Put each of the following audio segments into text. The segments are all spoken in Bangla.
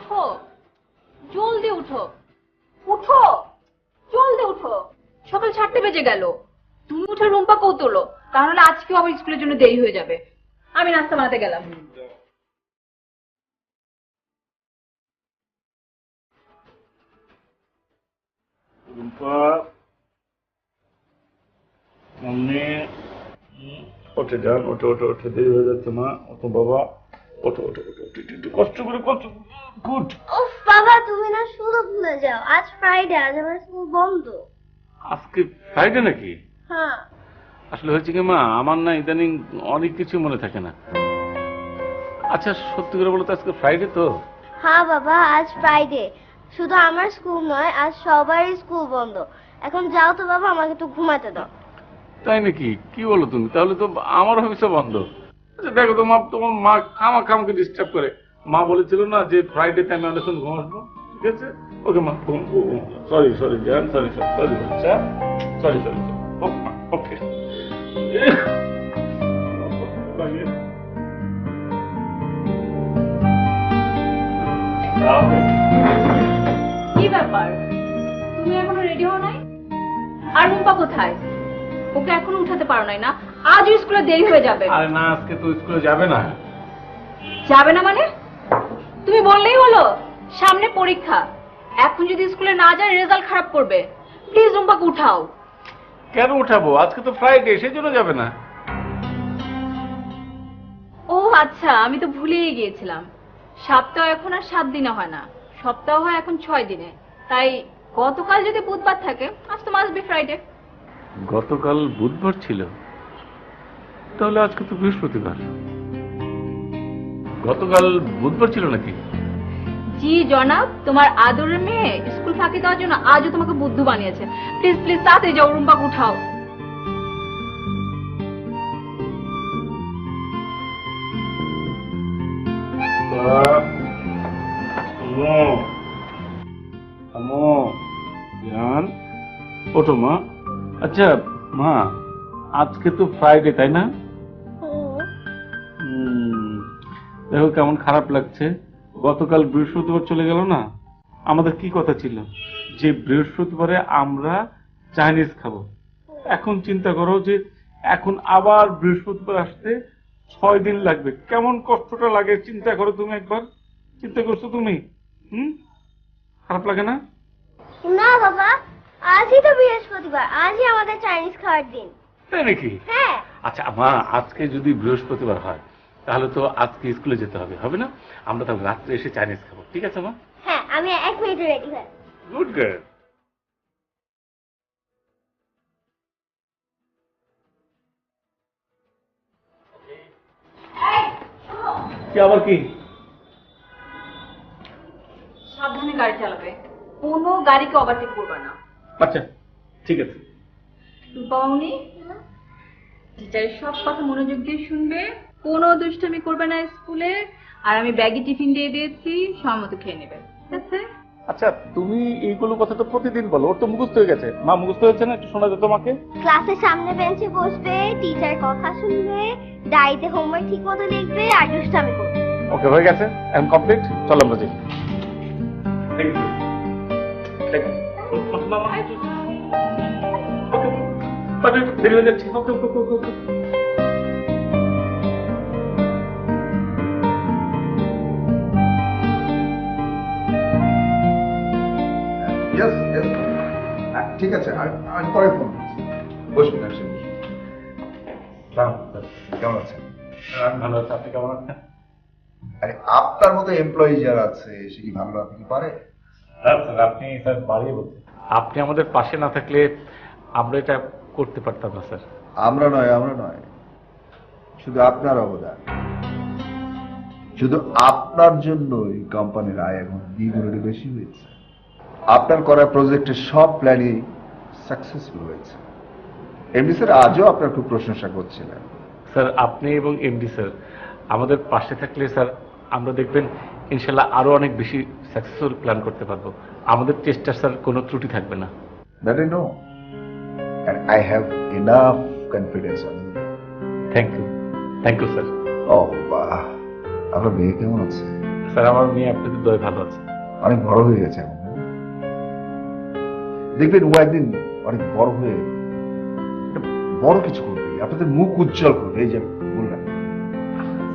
উঠো, জলদি উঠো, উঠো, জলদি উঠো। সকাল 7টা বেজে গেল। তুমি উঠে রুম্পাকেও তোলো, তাহলে আজকেও আবার স্কুলের জন্য দেরি হয়ে যাবে। আমি নাস্তা বানাতে গেলাম। রুম্পা, মম্মি, ওঠে যান, ওঠে ওঠে ওঠে, দেরি হয়ে যাচ্ছে মা। ওঠো বাবা, ওঠো ওঠো ওঠো, একটু কষ্ট করে, কষ্ট। গুড। উফ বাবা, তুমি না শুধু ভুলে যাও, আজ ফ্রাইডে, আজ আমার স্কুল বন্ধ। আজকে ফ্রাইডে নাকি? হ্যাঁ। আসলে হয়েছে কি মা, আমার না ইদানিং অনেক কিছু মনে থাকে না। আচ্ছা সত্যি করে বলো তো, আজকে ফ্রাইডে তো? হ্যাঁ বাবা, আজ ফ্রাইডে। শুধু আমার স্কুল নয়, আজ সবারই স্কুল বন্ধ। এখন যাও তো বাবা, আমাকে একটু ঘুমাতে দাও। তাই নাকি? কি বলো তুমি? তাহলে তো আমার অফিসও বন্ধ। আচ্ছা দেখো তো মা, তোমার মা আমাকে ডিস্টার্ব করে। মা বলেছিল না যে ফ্রাইডেতে আমি অনেকক্ষণ ঘুম আসবো। ঠিক আছে, ওকে মা, সরি সরি জান, সরি সরি সরি বাচ্চা, সরি সরি ওকে। কি ব্যাপার, তুমি এখনো রেডি হও নাই? আর রুম্পা কোথায়? ওকে এখনো উঠাতে পারো নাই না? আজও স্কুলে দেরি হয়ে যাবে। আরে না, আজকে তো স্কুলে যাবে না। যাবে না মানে? তুমি বললেই হলো, সামনে পরীক্ষা। এখন যদি স্কুলে না যায় রেজাল্ট খারাপ করবে। প্লিজ রুম্পাকে উঠাও। কেন উঠাবো? আজকে তো ফ্রাইডে, সেই জন্য যাবে না। ও আচ্ছা, আমি তো ভুলেই গিয়েছিলাম। সপ্তাহ এখন আর 7 দিনে হয় না, সপ্তাহ হয় এখন 6 দিনে। তাই গতকাল যদি বুধবার থাকে, আজ তো মাস্ট বি ফ্রাইডে। গতকাল বুধবার ছিল, তাহলে আজকে তো বৃহস্পতিবার। গতকাল বুধবার ছিল নাকি? জি জনাব, তোমার আদরের মেয়ে স্কুল ফাঁকি দেওয়ার জন্য আজও তোমাকে বুদ্ধু বানিয়েছে। প্লিজ প্লিজ তাড়াতাড়ি যাও, রুম্পাকে উঠাও। ওঠো মা। আচ্ছা মা, আজকে তো ফ্রাইডে তাই না? দেখো কেমন খারাপ লাগছে। গতকাল বৃহস্পতিবার চলে গেল না। আমাদের কি কথা ছিল যে বৃহস্পতিবারে আমরা চাইনিজ খাবো। এখন চিন্তা করো যে এখন আবার বৃহস্পতিবার আসতে 6 দিন লাগবে। কেমন কষ্টটা লাগে চিন্তা করো তুমি একবার। চিন্তা করছো তুমি? খারাপ লাগে না? না বাবা, আজই তো বৃহস্পতিবার, আজই আমাদের চাইনিজ খাওয়ার দিন। তাই নাকি? হ্যাঁ। আচ্ছা মা, আজকে যদি বৃহস্পতিবার হয় তাহলে তো আজকে স্কুলে যেতে হবে, হবে না? আমরা তাহলে রাত্রে এসে চাইনিজ খাবো, ঠিক আছে মা? হ্যাঁ, আমি 1 মিনিটে রেডি হই। Good girl. কি আবার কি? সাবধানে গাড়ি চালাবে, কোনো গাড়িকে ওভারটেক করবে না। আচ্ছা ঠিক আছে। রূপামণি, টিচারের সব কথা মনোযোগ দিয়ে শুনবে, কোনো দুষ্টামি করবে না স্কুলে। আর আমি ব্যাগে টিফিন দিয়ে দিয়েছি, সময় মতো খেয়ে নেবে, ঠিক আছে? আচ্ছা তুমি এইগুলো কথা তো প্রতিদিন বলো, ওর তো মুখস্থ হয়ে গেছে। মা মুখস্থ হয়েছে না? একটু শোনা যেত তোমাকে। ক্লাসের সামনে বেঞ্চে বসবে, টিচার কথা শুনবে, ডায়েরিতে হোমওয়ার্ক ঠিক মতো লিখবে, আর দুষ্টামি করবে। ওকে হয়ে গেছে, এখন কমপ্লিট। চলো আমরা যাই। Thank you. দেরি হয়ে যাচ্ছে। ঠিক আছে, আমি পরে ফোন করছি। বসুন আসে, কেমন আছেন? ভালো আছে, আপনি কেমন আছেন? আরে আপনার মতো এমপ্লয়ি যারা আছে সে কি ভালো রাখতে কি পারে? আপনি স্যার বাড়িয়ে বলছেন। আপনি আমাদের পাশে না থাকলে আমরা এটা করতে পারতাম না স্যার। আমরা নয়, শুধু আপনার অবদান। শুধু আপনার জন্যই কোম্পানির আয় এখন দ্বিগুণের বেশি হয়েছে। আপনার করা প্রজেক্টের সব প্ল্যানই সাকসেসফুল হয়েছে। এমডি স্যার আজও আপনার খুব প্রশংসা করছিলেন। স্যার আপনি এবং এমডি স্যার আমাদের পাশে থাকলে স্যার আমরা দেখবেন ইনশাল্লাহ আরো অনেক বেশি সাকসেসফুল প্ল্যান করতে পারবো। আমাদের চেষ্টা স্যার কোনো ত্রুটি থাকবে না। That I know, and I have enough confidence on you. Thank you sir. Oh, বাহ, আপনার মেয়ে কেমন আছে? স্যার আমার মেয়ে আপনাদের দয় ভালো আছে। অনেক বড় হয়ে গেছে এখন। দেখবেন ও একদিন অনেক বড় হয়ে একটা বড় কিছু করবে, আপনাদের মুখ উজ্জ্বল করবে, এই যে বললেন।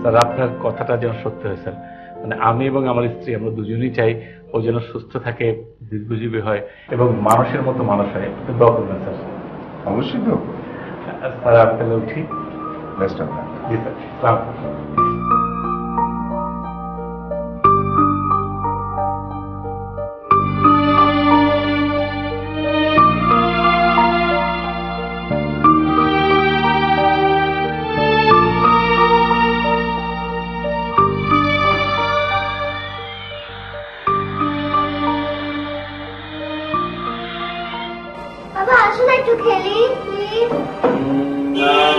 স্যার আপনার কথাটা যেন সত্য হয় স্যার, মানে আমি এবং আমার স্ত্রী আমরা দুজনেই চাই ও যেন সুস্থ থাকে, দীর্ঘজীবী হয় এবং মানুষের মতো মানুষ হয়। একটু দোয়া করবেন স্যার। অবশ্যই তো। স্যার আমি তাহলে উঠি। Best of luck. G sir, আসসালামু আলাইকুম। বাবা আসো না একটু খেলি প্লিজ।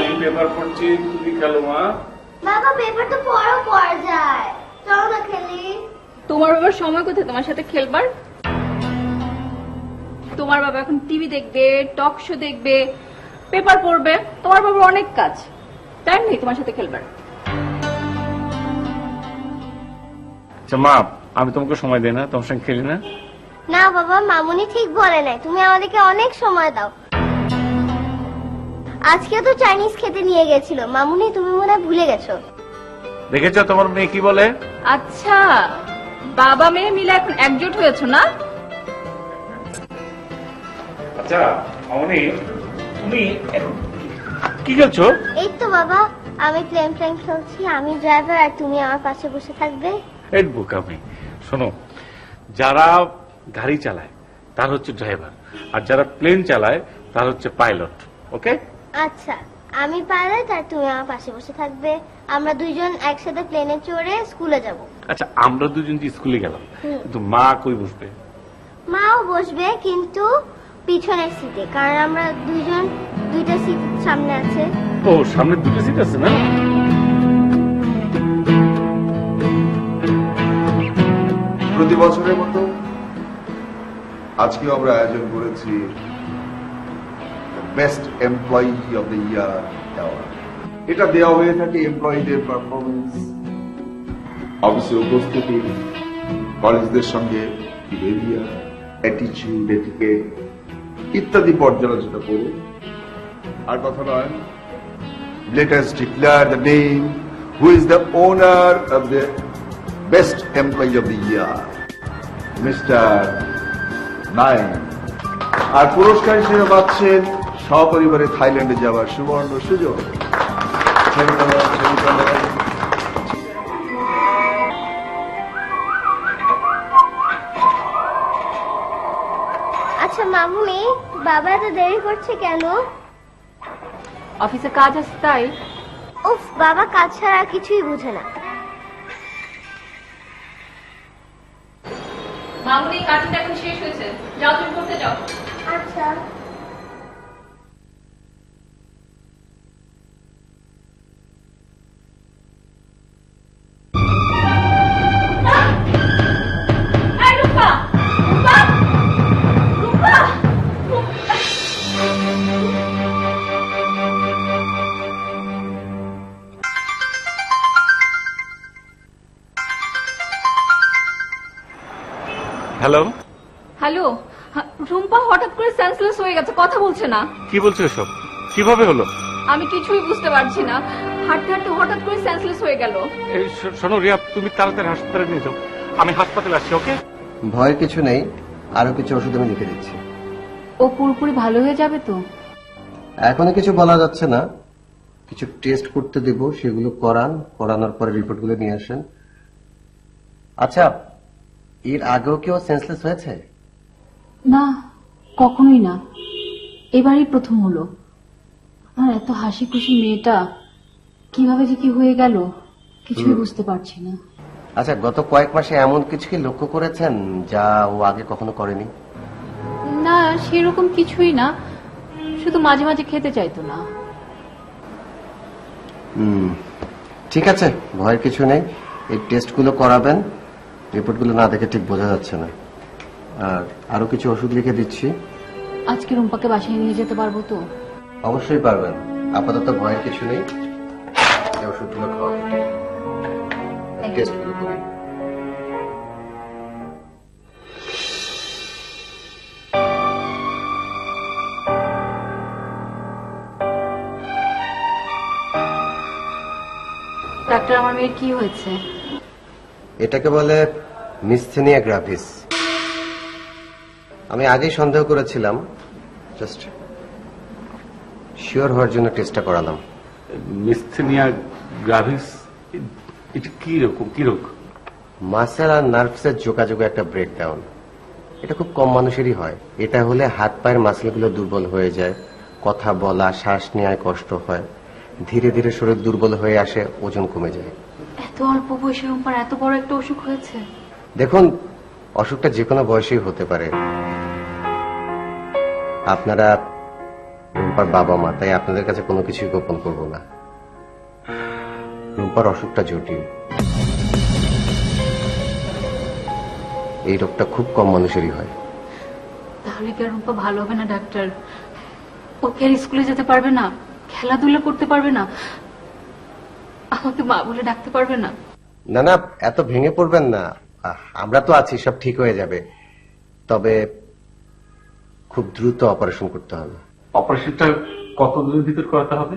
আমি পেপার পড়ছি, তুমি খেলো মা। বাবা পেপার তো পড়ো পড় যায়, চলো না খেলি। তোমার বাবার সময় কোথায় তোমার সাথে খেলবার? তোমার বাবা এখন টিভি দেখবে, টক শো দেখবে, পেপার পড়বে। তোমার বাবার অনেক কাজ, টাইম নেই তোমার সাথে খেলবার। আচ্ছা মা, আমি তোমাকে সময় দেই না, তোমার সঙ্গে খেলি না? না বাবা, মামুনি ঠিক বলে নাই, তুমি আমাদেরকে অনেক সময় দাও। আজকে তো চাইনিজ খেতে নিয়ে গেছিল মামুনি, তুমি মনে হয় ভুলে গেছো। দেখেছো তোমার মেয়ে কি বলে? আচ্ছা, বাবা মেয়ে মিলে এখন একজোট হয়েছো না? আচ্ছা অমনি, তুমি কি খেলছো? এই তো বাবা, আমি প্লেন খেলছি, আমি ড্রাইভার আর তুমি আমার পাশে বসে থাকবে। এই বোকামি। শোনো, যারা গাড়ি চালায় তার হচ্ছে ড্রাইভার, আর যারা প্লেন চালায় তার হচ্ছে পাইলট। ওকে? আচ্ছা, আমি পাইলট আর তুমি আমার পাশে বসে থাকবে। আমরা দুইজন একসাথে প্লেনে চড়ে স্কুলে যাব। আচ্ছা আমরা দুজন যে স্কুলে গেলাম, কিন্তু মা কই বসবে? মাও বসবে, কিন্তু পিছনের সিটে, কারণ আমরা দুইজন দুইটা সিট সামনে আছে। ও সামনে দুটো সিট আছে না? প্রতি বছরের মতো আজকেও আমরা আয়োজন করেছি best employee of the year award. এটা দেওয়া হয়ে থাকে এমপ্লয়ীদের পারফরমেন্স, অফিসে উপস্থিতি, কলেজদের সঙ্গে বিহেভিয়ার, অ্যাটিটিউড, এটিকেট ইত্যাদি পর্যালোচনা করে। আর কথা নয়, let us declare the name who is the owner of the best employee of the year, Mr. Naim. আর পুরস্কার হিসেবে পাচ্ছেন সপরিবারে থাইল্যান্ডে যাওয়ার সুবর্ণ সুযোগ। আচ্ছা মামুনি, বাবা এত দেরি করছে কেন? অফিসে কাজ আছে তাই। উফ, বাবা কাজ ছাড়া আর কিছুই বুঝে না। মামুনি কাজটা এখন শেষ হয়েছে, যাও তুমি করতে যাও। আচ্ছা। এই রূপা, রূপা, রূপা, হ্যালো হ্যালো। রুম্পা হঠাৎ করে সেন্সলেস হয়ে গেছে, কথা বলছে না। কি বলছো এসব? কিভাবে হলো? আমি কিছুই বুঝতে পারছি না, হাঁটতে হাঁটতে হঠাৎ করে সেন্সলেস হয়ে গেল। এই শোনো রিয়া, তুমি তাড়াতাড়ি হাসপাতালে নিয়ে যাও। আমি হাসপাতালে আসছি। ওকে? ভয়ের কিছু নেই, আরো কিছু ওষুধ আমি লিখে দিচ্ছি। ও পুরোপুরি ভালো হয়ে যাবে তো? এখনো কিছু বলা যাচ্ছে না, কিছু টেস্ট করতে দেব, সেগুলো করানোর পরে রিপোর্টগুলো নিয়ে আসেন। আচ্ছা, এর আগেও কেউ সেন্সলেস হয়েছে? না, কখনোই না, এবারই প্রথম হলো। আমার এত হাসি খুশি মেয়েটা কিভাবে যে কি হয়ে গেল কিছুই বুঝতে পারছি না। আচ্ছা, গত কয়েক মাসে এমন কিছু কি লক্ষ্য করেছেন যা ও আগে কখনো করেনি? না, সেরকম কিছুই না, শুধু মাঝে মাঝে খেতে চাইতো না। ঠিক আছে, ভয়ের কিছু নেই, এই টেস্টগুলো করাবেন। রিপোর্টগুলো না দেখে ঠিক বোঝা যাচ্ছে না। আর আরো কিছু ওষুধ লিখে দিচ্ছি। আজকে রুম্পাকে বাসায় নিয়ে যেতে পারবো তো? অবশ্যই পারবেন, আপাতত ভয়ের কিছু নেই। এই ওষুধগুলো খাওয়াবেন, টেস্টগুলো করি। ডাক্তার আমার মেয়ের কি হয়েছে? এটাকে বলে মিসথেনিয়া গ্রাভিস। আমি আগেই সন্দেহ করেছিলাম, জাস্ট শিওর হওয়ার জন্য টেস্টটা করালাম। মিসথেনিয়া গ্রাভিস এটা কি রোগ? মাসেল আর নার্ভসের যোগাযোগে একটা ব্রেকডাউন। এটা খুব কম মানুষেরই হয়। এটা হলে হাত পায়ের মাসেলগুলো দুর্বল হয়ে যায়, কথা বলা, শ্বাস নেওয়ায় কষ্ট হয়, ধীরে ধীরে শরীর দুর্বল হয়ে আসে, ওজন কমে যায়। এত অল্প বয়সে রুম্পার এত বড় একটা অসুখ হয়েছে? দেখুন, অসুখটা যে কোনো বয়সেই হতে পারে। আপনারা রুম্পার বাবা মা, তাই আপনাদের কাছে কোনো কিছুই গোপন করব না। রুম্পার অসুখটা জটিল। এই রোগটা খুব কম মানুষেরই হয়। তাহলে কি আর রুম্পা ভালো হবে না ডাক্তার? ও কি আর স্কুলে যেতে পারবে না, খেলাধুলা করতে পারবে না, আমাকে মা বলে ডাকতে পারবে না? না না, এত ভেঙে পড়বেন না, আমরা তো আছি, সব ঠিক হয়ে যাবে। তবে খুব দ্রুত অপারেশন করতে হবে। অপারেশনটা কতদিনের ভিতর করাতে হবে?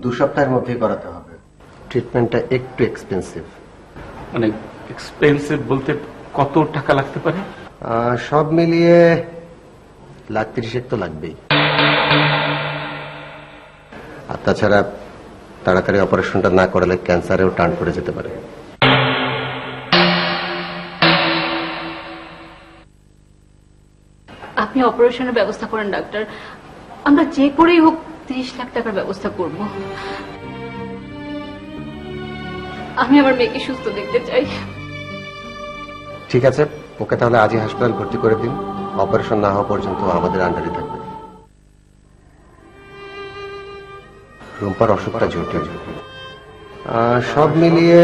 2 সপ্তাহের মধ্যেই করাতে হবে। ট্রিটমেন্টটা একটু এক্সপেন্সিভ। মানে এক্সপেন্সিভ বলতে কত টাকা লাগতে পারে? সব মিলিয়ে 1,30,000 তো লাগবেই। আর তাছাড়া তাড়াতাড়ি অপারেশনটা না করালে ক্যান্সারেও টার্ন করে যেতে পারে। আপনি অপারেশনের ব্যবস্থা করেন ডাক্তার, আমরা যে করেই হোক 30 লাখ টাকার ব্যবস্থা করব। আমি আমার মেয়েকে সুস্থ দেখতে চাই। ঠিক আছে, ওকে তাহলে আজই হাসপাতাল ভর্তি করে দিন। অপারেশন না হওয়া পর্যন্ত আমাদের আন্ডারে থাকবে। রুম্পার অসুখটা জটিল। সব মিলিয়ে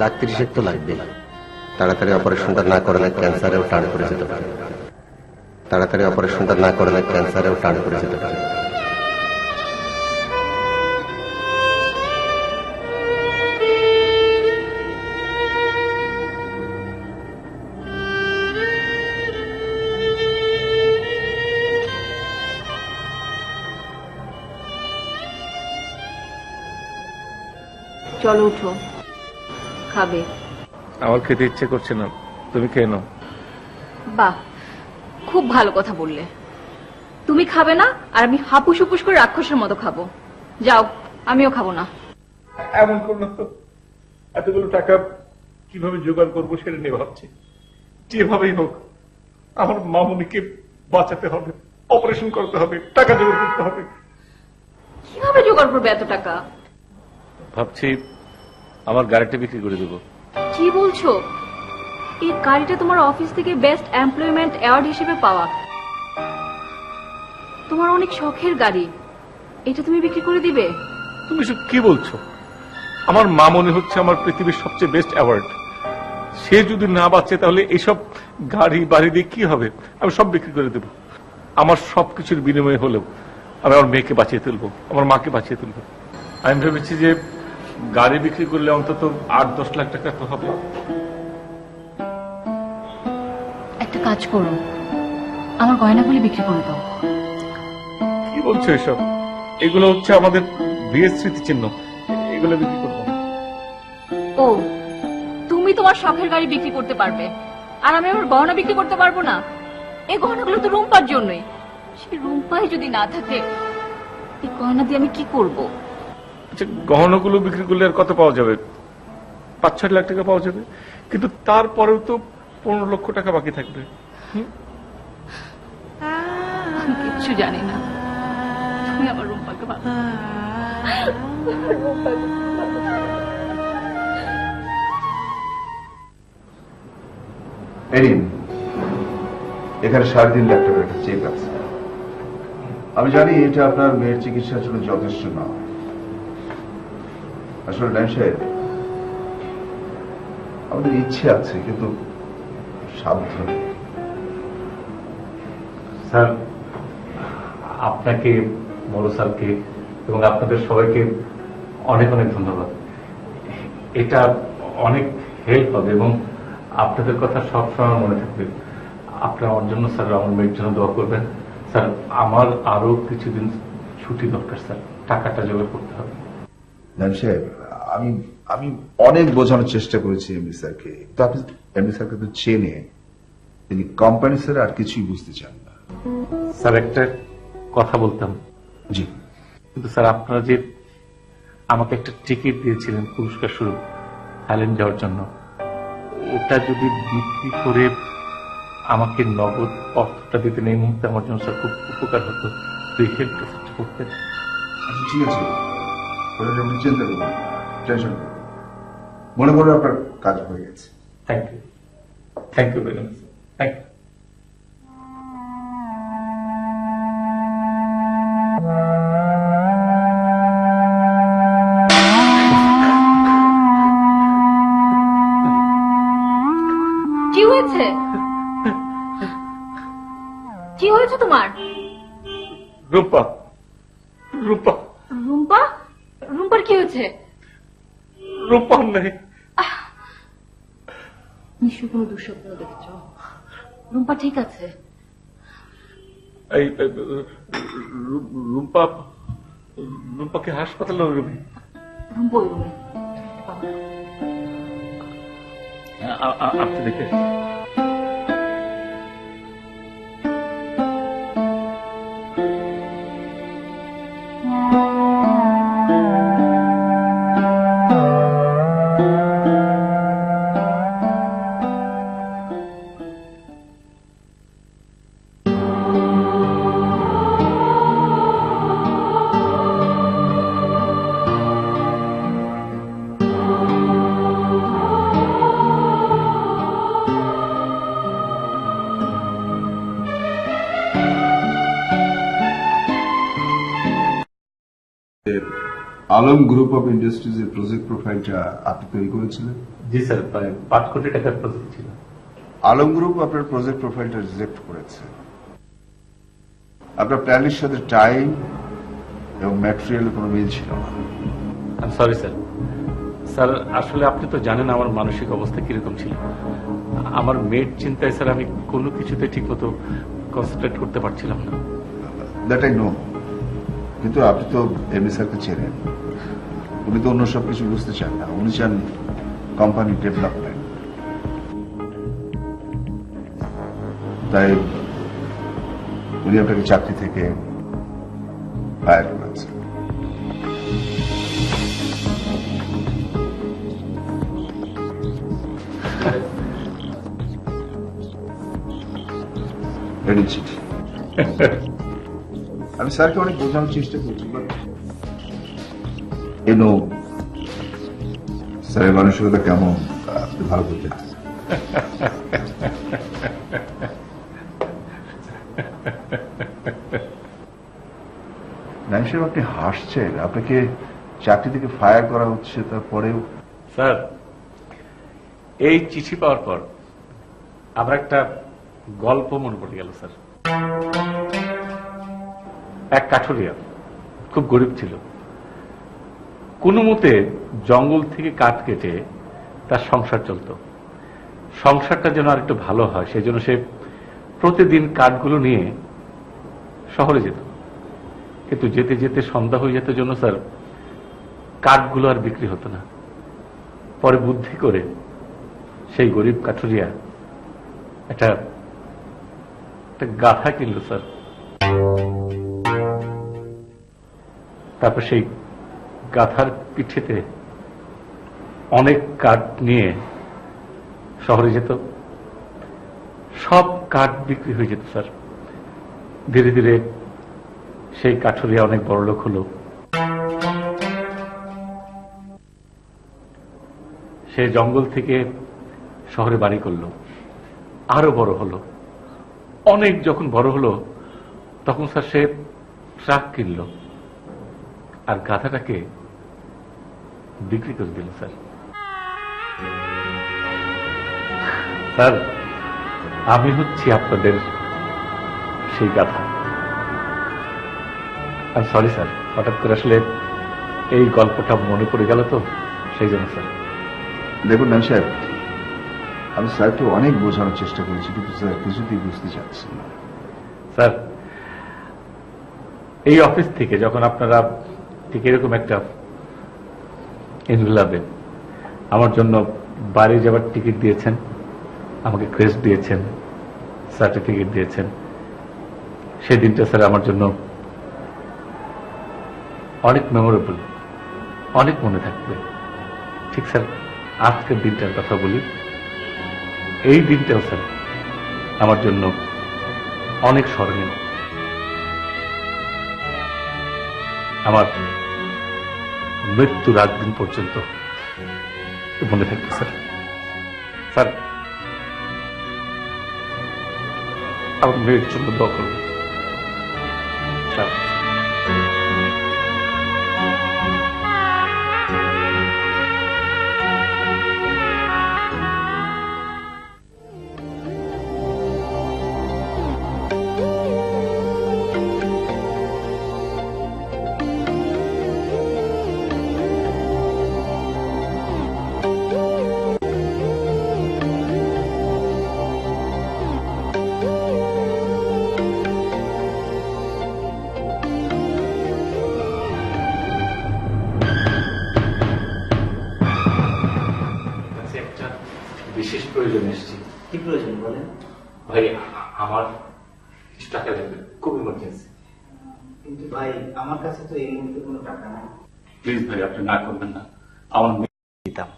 1,30,000 তো লাগবেই। তাড়াতাড়ি অপারেশনটা না করলে ক্যান্সারেও টার্ন করে যেতে পারে। তাড়াতাড়ি অপারেশনটা না করলে ক্যান্সারেও টার্ন করে যেতে পারে। চলো উঠো, খাবে? আমার খেতে ইচ্ছে করছে না, তুমি খেয়ে নাও। বাহ, খুব ভালো কথা বললে। তুমি খাবে না আর আমি হাপুস হুপুস করে রাক্ষসের মতো খাবো। যাও, আমিও খাবো না। এমন করলো তো, এতগুলো টাকা কিভাবে জোগাড় করবো সেটা নিয়ে ভাবছি। যেভাবেই হোক আমার মামুনিকে বাঁচাতে হবে, অপারেশন করতে হবে, টাকা জোগাড় করতে হবে। কিভাবে জোগাড় করবে এত টাকা? ভাবছি আমার গাড়িটা বিক্রি করে দেবো। কি বলছো? এই গাড়িটা তোমার অফিস থেকে বেস্ট এমপ্লয়মেন্ট অ্যাওয়ার্ড হিসেবে পাওয়া, তোমার অনেক শখের গাড়ি, এটা তুমি বিক্রি করে দিবে? তুমি সব কি বলছো? আমার মামনি হচ্ছে আমার পৃথিবীর সবচেয়ে বেস্ট অ্যাওয়ার্ড। সে যদি না বাঁচে তাহলে এইসব গাড়ি বাড়ি দিয়ে কি হবে? আমি সব বিক্রি করে দেবো। আমার সবকিছুর বিনিময়ে হলেও আমি আমার মেয়েকে বাঁচিয়ে তুলবো, আমার মাকে বাঁচিয়ে তুলবো। আমি ভেবেছি যে গাড়ি বিক্রি করলে অন্তত 8-10 লাখ টাকা তো হবে। একটা কাজ করো, আমার গয়নাগুলি বিক্রি করে দাও। কি বলছো এসব? এগুলো হচ্ছে আমাদের বিয়ের স্মৃতিচিহ্ন, এগুলো বিক্রি করবো না। ও, তুমি তোমার শখের গাড়ি বিক্রি করতে পারবে আর আমি আমার গহনা বিক্রি করতে পারবো না? এই গহনাগুলো তো রুম্পার জন্যই। সেই রুম্পাই যদি না থাকে, এই গহনা দিয়ে আমি কি করব? আচ্ছা, গহনাগুলো বিক্রি করলে আর কত পাওয়া যাবে? 5-6 লাখ টাকা পাওয়া যাবে, কিন্তু তারপরেও তো 15 লক্ষ টাকা বাকি থাকবে। আমি কিচ্ছু জানি না, তুমি আমার রুম্পাকে ভালো। এরিন, এখানে 3.5 লাখ টাকার একটা চেক আছে। আমি জানি এটা আপনার মেয়ের চিকিৎসার জন্য যথেষ্ট না। আসলে ডান সাহেব, আমাদের ইচ্ছে আছে কিন্তু সাধ্য নেই। স্যার, আপনাকে, বড় স্যারকে এবং আপনাদের সবাইকে অনেক অনেক ধন্যবাদ। এটা অনেক হেল্প হবে এবং আপনাদের কথা সবসময় মনে থাকবে। আপনারা আমার জন্য, স্যার, আমার মেয়ের জন্য দোয়া করবেন। স্যার, আমার আরো কিছুদিন ছুটি দরকার স্যার, টাকাটা জোগাড় করতে হবে। নাইম সাহেব, আমি আমি অনেক বোঝানোর চেষ্টা করেছি এমডি স্যারকে, তো আপনি এমডি স্যারকে তো চেনে, তিনি কোম্পানি স্যার আর কিছুই বুঝতে চান না। স্যার একটা কথা বলতাম। জি। কিন্তু স্যার আপনারা যে আমাকে একটা টিকিট দিয়েছিলেন পুরস্কার স্বরূপ থাইল্যান্ড যাওয়ার জন্য, ওটা যদি বিক্রি করে আমাকে নগদ অর্থটা দিতেন এই মুহূর্তে আমার জন্য স্যার খুব উপকার হতো। তুই হেল্পটা করতেন। আচ্ছা ঠিক আছে, ওটা আপনি চিন্তা করবেন, টেনশন করবেন, মনে করেন আপনার কাজ হয়ে গেছে। Thank you, thank you very much, thank you. কি হয়েছে? কি হয়েছে তোমার? রূপা, রূপা, রুম্পা? রুম্পার কি হয়েছে? রূপা নেই। নিশ্চয় কোনো দুঃস্বপ্ন দেখেছ। রুম্পা ঠিক আছে? এই রূপা, রূপাকে হাসপাতালে রুমে। রুম্পা ওই রুমে। আপনি দেখে আলম গ্রুপ অফ ইন্ডাস্ট্রিজ এর প্রজেক্ট প্রোফাইলটা আপনি তৈরি করেছিলেন? জি স্যার, প্রায় 5 কোটি টাকার প্রজেক্ট ছিল। আলম গ্রুপ আপনার প্রজেক্ট প্রোফাইলটা রিজেক্ট করেছে। আপনার প্ল্যানের সাথে টাইম এবং ম্যাটেরিয়াল কোনো মিল ছিল না। Sorry sir. স্যার আসলে আপনি তো জানেন আমার মানসিক অবস্থা কিরকম ছিল। আমার মেয়ের চিন্তায় স্যার আমি কোনো কিছুতে ঠিক মতো কনসেন্ট্রেট করতে পারছিলাম না। দ্যাট আই নো, কিন্তু আপনি তো এমডি স্যারকে চেনেন, উনি তো অন্য সব কিছু বুঝতে চান না, উনি চান কোম্পানি ডেভেলপমেন্ট। তাই উনি আপনাকে চাকরি থেকে ফায়ার করেছেন। এটি চিঠি। আমি স্যারকে অনেক বোঝানোর চেষ্টা করছি, বাট স্যারের মানসিকতা কেমন আপনি ভালো করতে। নাইম সাহেব, আপনি হাসছেন, আপনাকে চাকরি থেকে ফায়ার করা হচ্ছে, তারপরেও। স্যার এই চিঠি পাওয়ার পর আমার একটা গল্প মনে পড়ে গেল স্যার। এক কাঠুরিয়া খুব গরিব ছিল, কোনো মতে জঙ্গল থেকে কাঠ কেটে তার সংসার চলত। সংসারটা যেন আর একটু ভালো হয় সেই জন্য সে প্রতিদিন কাঠগুলো নিয়ে শহরে যেত, কিন্তু যেতে যেতে সন্ধ্যা হয়ে যেত জন্য স্যার কাঠগুলো আর বিক্রি হতো না। পরে বুদ্ধি করে সেই গরিব কাঠুরিয়া একটা গাধা কিনল স্যার। তারপর সেই গাধার পিঠেতে অনেক কাঠ নিয়ে শহরে যেত, সব কাঠ বিক্রি হয়ে যেত স্যার। ধীরে ধীরে সেই কাঠুরিয়া অনেক বড় লোক হলো। সে জঙ্গল থেকে শহরে বাড়ি করলো, আরো বড় হলো। অনেক যখন বড় হলো তখন স্যার সে ট্রাক কিনল আর গাধাটাকে বিক্রি করে দিল স্যার। স্যার আমি হচ্ছি আপনাদের সেই গাধা। আমি সরি স্যার, হঠাৎ করে আসলে এই গল্পটা মনে পড়ে গেল তো সেই জন্য স্যার। দেখুন নাইম সাহেব, আমি স্যারকে অনেক বোঝানোর চেষ্টা করেছি, কিন্তু স্যার কিছুতেই বুঝতে চাচ্ছেন না। স্যার এই অফিস থেকে যখন আপনারা ঠিক এরকম একটা ইনগুলাবে আমার জন্য বাড়ি যাবার টিকিট দিয়েছেন, আমাকে ক্রেস্ট দিয়েছেন, সার্টিফিকেট দিয়েছেন। সেই দিনটা স্যার আমার জন্য অনেক মেমোরেবল, অনেক মনে থাকবে। ঠিক স্যার, আজকের দিনটার কথা বলি, এই দিনটাও স্যার আমার জন্য অনেক স্মরণীয়। আমার মৃত্যুর আগ দিন পর্যন্ত মনে থাকবে স্যার। স্যার, আমার মেয়ের জন্য দোয়া করবেন স্যার। একটা বিশেষ প্রয়োজন এসেছি। কি প্রয়োজন বলেন? ভাই, আমার কিছু টাকা লাগবে, খুব ইমার্জেন্সি। কিন্তু ভাই, আমার কাছে তো এই মুহূর্তে কোনো টাকা নাই। প্লিজ ভাই, আপনি না করবেন না। আমার মেয়ে দিতাম।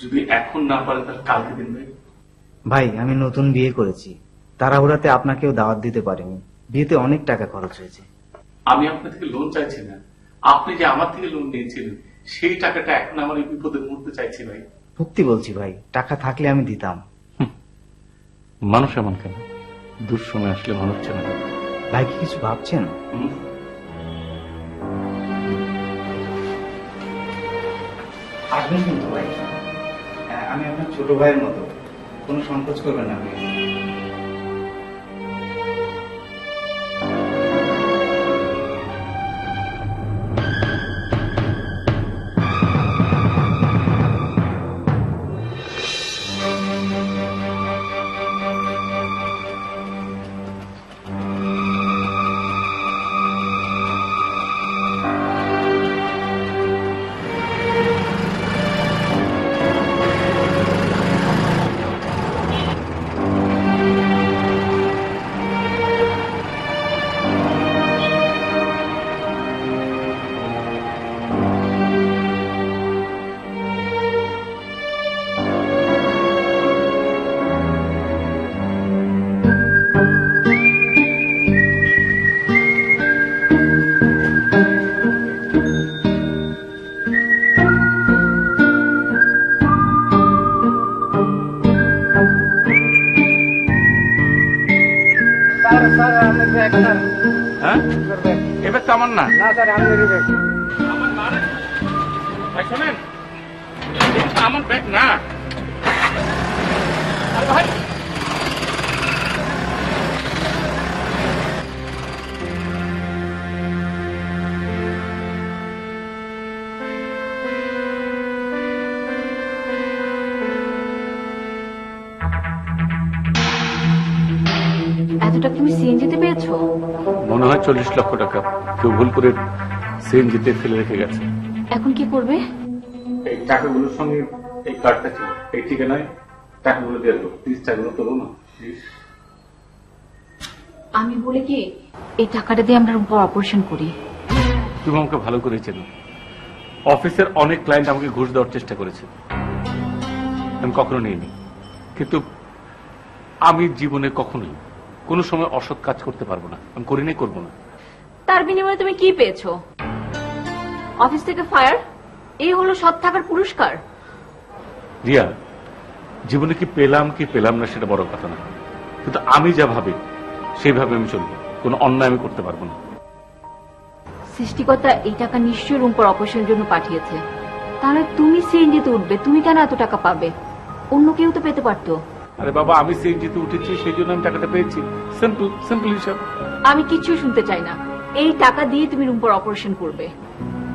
যদি এখন না পারে তাহলে কালকে দিন ভাই। ভাই, আমি নতুন বিয়ে করেছি, তাড়াহুড়াতে আপনাকেও দাওয়াত দিতে পারিনি। বিয়েতে অনেক টাকা খরচ হয়েছে। আমি আপনার থেকে লোন চাইছি না, আপনি যে আমার থেকে লোন নিয়েছিলেন সেই টাকাটা এখন আমার এই বিপদের মুহূর্তে চাইছি ভাই। সত্যি বলছি ভাই, টাকা থাকলে আমি দিতাম। মানুষ এমন কেন, দুঃসময় আসলে মানুষ চেনে না। ভাই কি কিছু ভাবছেন? আসবেন কিন্তু ভাই, আমি আপনার ছোট ভাইয়ের মতো, কোনো সংকোচ করবেন না ভাই। হ্যাঁ, এবার তো আমার না। না স্যার, আমি আমার না রে। ভাই শোনেন, এটা আমার ব্যাগ না। আরে ভাই, এতটা তুমি সিএনজিতে পেয়েছো? মনে হয় 40 লক্ষ টাকা কেউ ভুল করে সিএনজিতে ফেলে রেখে গেছে। এখন কি করবে? এই টাকাগুলোর সঙ্গে এই কার্ডটা ছিল, এই ঠিকানায় টাকাগুলো দিয়ে দেবো। প্লিজ টাকাগুলো তোলো না প্লিজ। আমি বলি কি, এই টাকাটা দিয়ে আমরা রুম্পার অপারেশন করি। তুমি আমাকে ভালো করে চেনো। অফিসের অনেক ক্লায়েন্ট আমাকে ঘুষ দেওয়ার চেষ্টা করেছে, আমি কখনো নিইনি। কিন্তু আমি জীবনে কখনোই কোনো সময় অসৎ কাজ করতে পারবো না, আমি করি নাই, করবো না। তার বিনিময়ে তুমি কি পেয়েছো? অফিস থেকে ফায়ার? এই হলো সৎ থাকার পুরস্কার? রিয়া, জীবনে কি পেলাম না সেটা বড় কথা না, কিন্তু আমি যা ভাবি সেইভাবে আমি চলবো, কোনো অন্যায় আমি করতে পারবো না। সৃষ্টিকর্তা এই টাকা নিশ্চয়ই রুম্পার অপারেশনের জন্য পাঠিয়েছে। তাহলে তুমি সিএনজিতে উঠবে, তুমি কেন এত টাকা পাবে? অন্য কেউ তো পেতে পারতো। আরে বাবা, আমি সিএনজিতে উঠেছি সেই জন্য আমি টাকাটা পেয়েছি, সিম্পল সিম্পল হিসাব। আমি কিচ্ছুই শুনতে চাই না। এই টাকা দিয়ে তুমি রুম্পার অপারেশন করবে।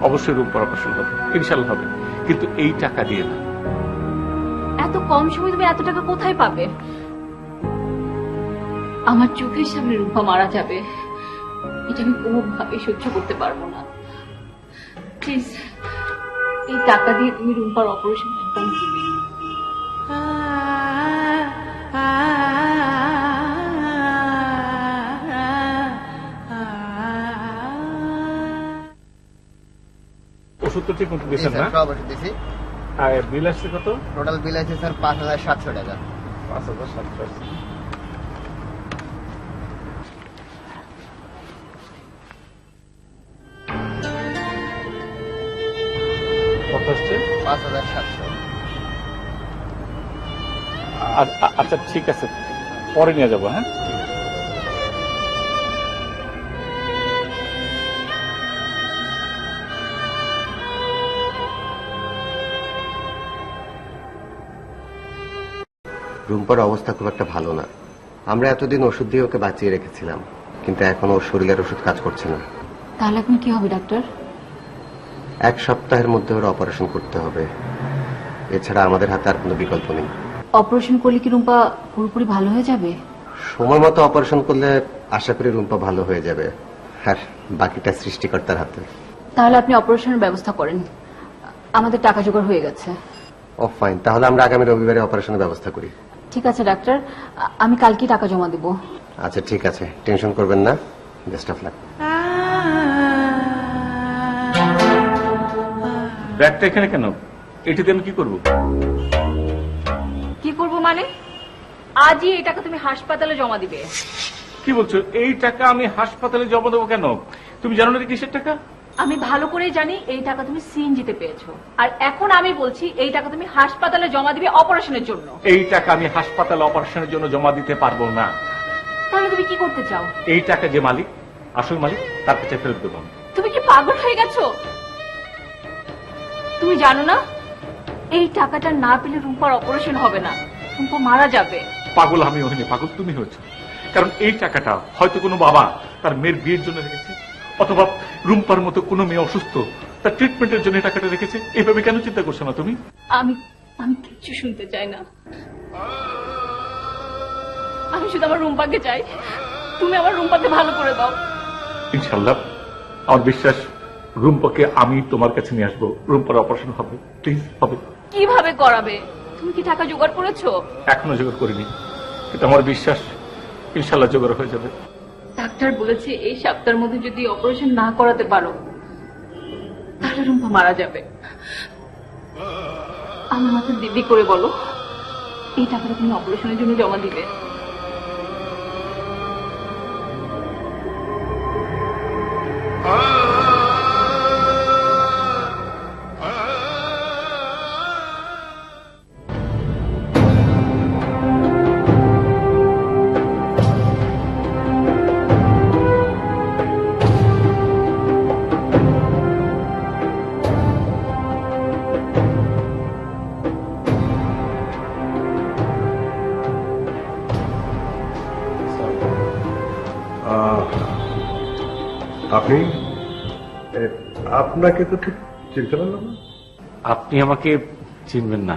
অবশ্যই রূপর অপারেশন হবে, ইনশাল্লাহ হবে, কিন্তু এই টাকা দিয়ে না। এত কম সময় তুমি এত টাকা কোথায় পাবে? আমার চোখের সামনে রূপা মারা যাবে, এটা আমি কোনোভাবেই সহ্য করতে পারবো না। প্লিজ এই টাকা দিয়ে তুমি রুম্পার অপারেশন একদম দিবে। ওষুধ তো ঠিক মতো দিয়েছেন না? আর বিল আসছে কত? টোটাল বিল আছে স্যার 5,700 টাকা। 5,700। কত আসছে? 5,700। আচ্ছা ঠিক আছে, পরে নিয়ে যাবো। হ্যাঁ, রুম্পার অবস্থা খুব একটা ভালো না। আমরা এতদিন ওষুধ দিয়ে ওকে বাঁচিয়ে রেখেছিলাম, কিন্তু এখন ওর শরীরের ওষুধ কাজ করছে না। তাহলে এখন কি হবে ডাক্তার? 1 সপ্তাহের মধ্যে ওর অপারেশন করতে হবে, এছাড়া আমাদের হাতে আর কোনো বিকল্প নেই। অপারেশন করলে কি রুম্পা পুরোপুরি ভালো হয়ে যাবে? সময় মতো অপারেশন করলে আশা করি রুম্পা ভালো হয়ে যাবে, আর বাকিটা সৃষ্টিকর্তার হাতে। তাহলে আপনি অপারেশনের ব্যবস্থা করেন, আমাদের টাকা জোগাড় হয়ে গেছে। ও ফাইন, তাহলে আমরা আগামী রবিবারে অপারেশনের ব্যবস্থা করি। ঠিক আছে ডাক্তার, আমি কালকেই টাকা জমা দেব। আচ্ছা ঠিক আছে, টেনশন করবেন না। Best of luck. ব্যাগটা এখানে কেন? এটি দিয়ে আমি কি করবো? কি করব মানে? আজই এই টাকা তুমি হাসপাতালে জমা দিবে। কি বলছো? এই টাকা আমি হাসপাতালে জমা দেবো কেন? তুমি জানো না কিসের টাকা? আমি ভালো করে জানি এই টাকা তুমি সিএনজিতে পেয়েছো, আর এখন আমি বলছি এই টাকা তুমি হাসপাতালে জমা দিবে অপারেশনের জন্য। এই টাকা আমি হাসপাতালে অপারেশনের জন্য জমা দিতে পারবো না। তাহলে তুমি কি করতে চাও? এই টাকা যে মালিক, আসল মালিক, তার কাছে ফেরত দেবো। তুমি কি পাগল হয়ে গেছো? তুমি জানো না এই টাকাটা না পেলে রুম্পার অপারেশন হবে না, রুম্পা মারা যাবে। পাগল আমি হইনি, পাগল তুমি হয়েছ। কারণ এই টাকাটা হয়তো কোনো বাবা তার মেয়ের বিয়ের জন্য রেখেছে, অথবা রুম্পার মতো কোনো মেয়ে অসুস্থ তার ট্রিটমেন্টের জন্য টাকাটা রেখেছে। এইভাবে কেন চিন্তা করছো না তুমি? আমি আমি কিচ্ছু শুনতে চাই না। আমি শুধু আমার রুম্পাকে চাই, তুমি আমার রুম্পাকে ভালো করে দাও। ইনশাল্লাহ, আমার বিশ্বাস, রুম্পাকে আমি তোমার কাছে নিয়ে আসবো। রুম্পার অপারেশন হবে, প্লিজ হবে। কিভাবে করাবে? তুমি কি টাকা জোগাড় করেছো? এখনো জোগাড় করিনি, কিন্তু আমার বিশ্বাস ইনশাল্লাহ জোগাড় হয়ে যাবে। ডাক্তার বলেছে এই সপ্তাহের মধ্যে যদি অপারেশন না করাতে পারো তাহলে রুম্পা মারা যাবে। আমার মাথা দিদি করে বলো এই টাকাটা তুমি অপারেশনের জন্য জমা দিবে। আপনি, আপনাকে তো ঠিক চিনতে পারলাম না। আপনি আমাকে চিনবেন না,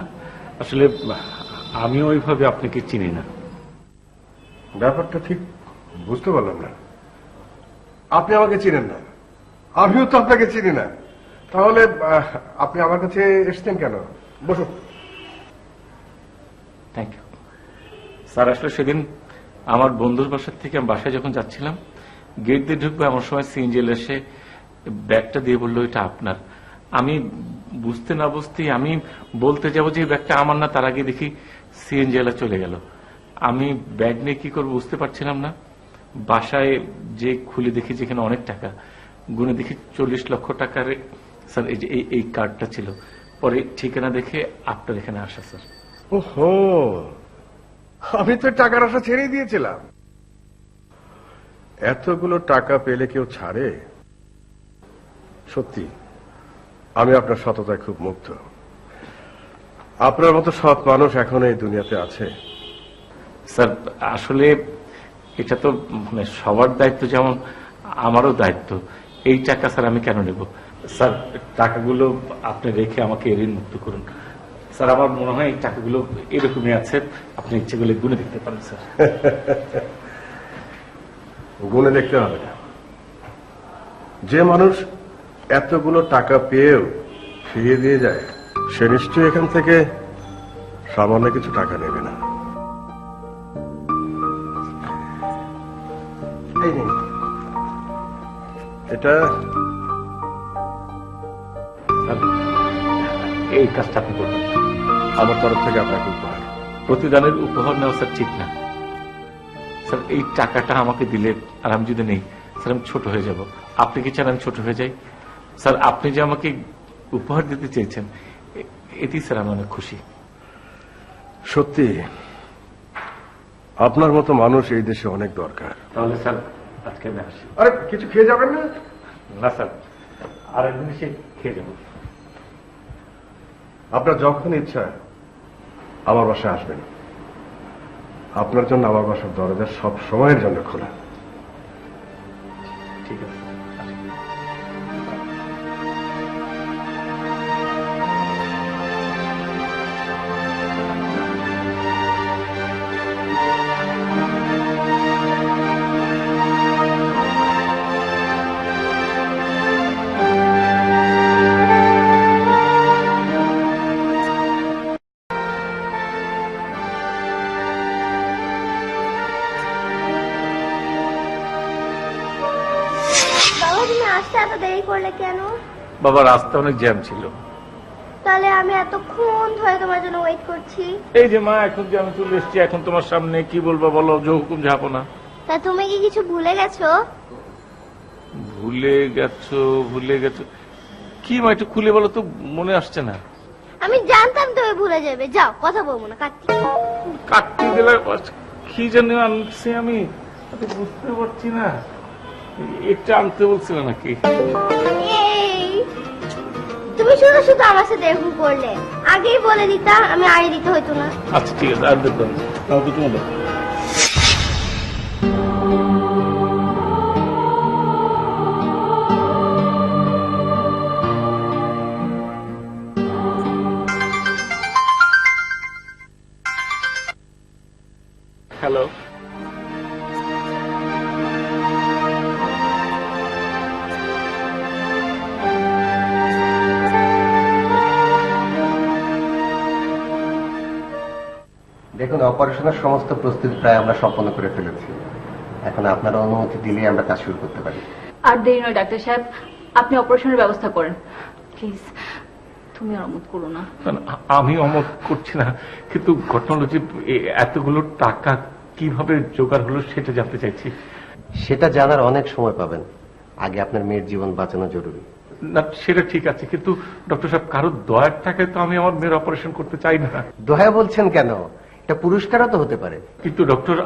আসলে আমিও ওইভাবে আপনাকে চিনি না। ব্যাপারটা ঠিক বুঝতে পারলাম না। আপনি আমাকে চিনেন না, আমিও তো আপনাকে চিনি না, তাহলে আপনি আমার কাছে এসেছেন কেন? বসুন। Thank you sir. আসলে সেদিন আমার বন্ধুর বাসার থেকে আমি বাসায় যখন যাচ্ছিলাম, গেট দিয়ে ঢুকবো এমন সময় সিএনজিএল এসে ব্যাগটা দিয়ে বললো এটা আপনার। আমি বুঝতে না বুঝতেই আমি বলতে যাবো যে ব্যাগটা আমার না, তার আগে দেখি সিএনজিএল চলে গেল। আমি ব্যাগ নিয়ে কি করবো বুঝতে পারছিলাম না। বাসায় যে খুলে দেখি যেখানে অনেক টাকা, গুনে দেখি 40 লক্ষ টাকার স্যার এই যে এই কার্ডটা ছিল। পরে ঠিকানা দেখে আপনার এখানে আসা স্যার। ওহো, আমি তো টাকার আশা ছেড়েই দিয়েছিলাম। এতগুলো টাকা পেলে কেউ ছাড়ে? সত্যি আমি আপনার সততায় খুব মুগ্ধ। আপনার মতো সৎ মানুষ এখন এই দুনিয়াতে আছে? স্যার আসলে এটা তো মানে সবার দায়িত্ব, যেমন আমারও দায়িত্ব। এই টাকা স্যার আমি কেন নেব? স্যার টাকাগুলো আপনি রেখে আমাকে ঋণ মুক্ত করুন স্যার। আমার মনে হয় এই টাকাগুলো এরকমই আছে, আপনি ইচ্ছে করলে গুনে দেখতে পারেন স্যার। গুনে দেখতে হবে না। যে মানুষ এতগুলো টাকা পেয়েও ফিরিয়ে দিয়ে যায়, সে নিশ্চয়ই এখান থেকে সামান্য কিছু টাকা নেবে না। এই নিন, এটা স্যার, এই কাজটা আপনি করবেন না। আমার তরফ থেকে আপনাকে উপহার। প্রতিদানের উপহার নেওয়া স্যার ঠিক না স্যার। এই টাকাটা আমাকে দিলে আর আমি যদি নেই স্যার, আমি ছোট হয়ে যাব। আপনি কি চান আমি ছোট হয়ে যাই? স্যার, আপনি যে আমাকে উপহার দিতে চেয়েছেন, এটি স্যার আমি অনেক খুশি। সত্যি আপনার মতো মানুষ এই দেশে অনেক দরকার। তাহলে স্যার আজকে আমি আসি। আরে কিছু খেয়ে যাবেন না? না স্যার, আর একদিন এসে খেয়ে যাবো। আপনার যখন ইচ্ছা আমার বাসায় আসবেন। আপনার জন্য আমার বাসার দরজা সব সময়ের জন্য খোলা। ঠিক আছে। বাবা তুমি আসতে এত দেরি করলে কেন? বাবা, রাস্তা অনেক জ্যাম ছিল। তাহলে আমি এতক্ষণ ধরে তোমার জন্য ওয়েট করছি। এই যে মা, এখন যে আমি চলে এসেছি, এখন তোমার সামনে কি বলবো বলো, যে হুকুম ঝাপো না। তা তুমি কি কিছু ভুলে গেছো? ভুলে গেছো? ভুলে গেছো কি মা, একটু খুলে বলো তো, মনে আসছে না। আমি জানতাম তুমি ভুলে যাবে। যাও, কথা বলবো না, কাটছি। কাটতে গেলে কি জানি আনছি আমি, বুঝতে পারছি না। এটা আনতে বলছিল নাকি? এই, তুমি শুধু শুধু আমার সাথে এরকম করলে। আগেই বলে দিতা, আমি আড়ি দিতে হইতো না। আচ্ছা ঠিক আছে, আর দেখবেন তাও তো তোমাদের। হ্যালো, দেখুন, অপারেশনের সমস্ত প্রস্তুতি প্রায় আমরা সম্পন্ন করে ফেলেছি। এখন আপনার অনুমতি দিলে আমরা কাজ শুরু করতে পারি। আর দেরি নয় ডাক্তার সাহেব, আপনি অপারেশনের ব্যবস্থা করেন প্লিজ। তুমি আর অমত করো না। আমি অমত করছি না, কিন্তু ঘটনা হলো যে এতগুলো টাকা কিভাবে জোগাড় হলো সেটা জানতে চাইছি। সেটা জানার অনেক সময় পাবেন, আগে আপনার মেয়ের জীবন বাঁচানো জরুরি। না সেটা ঠিক আছে, কিন্তু ডক্টর সাহেব, কারো দয়ার টাকায় তো আমি আমার মেয়ের অপারেশন করতে চাই না। দয়া বলছেন কেন? এটা পুরস্কারও তো হতে পারে। কিন্তু ডক্টর,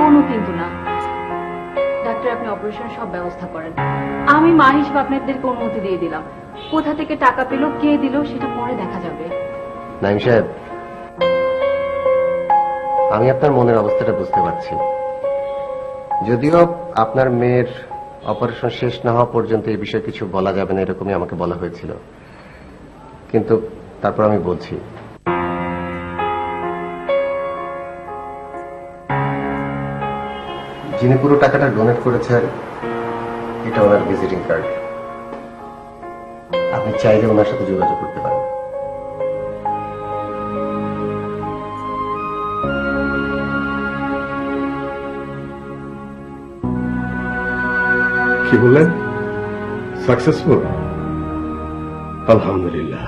কোনো কিন্তু না ডাক্তার, আপনি অপারেশনের সব ব্যবস্থা করেন। আমি মা হিসেবে আপনাদেরকে অনুমতি দিয়ে দিলাম। কোথা থেকে টাকা পেলো, কে দিল, সেটা পরে দেখা যাবে। নাইম সাহেব, আমি আপনার মনের অবস্থাটা বুঝতে পারছি। যদিও আপনার মেয়ের অপারেশন শেষ না হওয়া পর্যন্ত এই বিষয়ে কিছু বলা যাবে না, এরকমই আমাকে বলা হয়েছিল, কিন্তু তারপর আমি বলছি। যিনি পুরো টাকাটা ডোনেট করেছেন, এটা ওনার ভিজিটিং কার্ড। আপনি চাইলে ওনার সাথে যোগাযোগ করতে পারেন। কি বললেন? সাকসেসফুল? আলহামদুলিল্লাহ।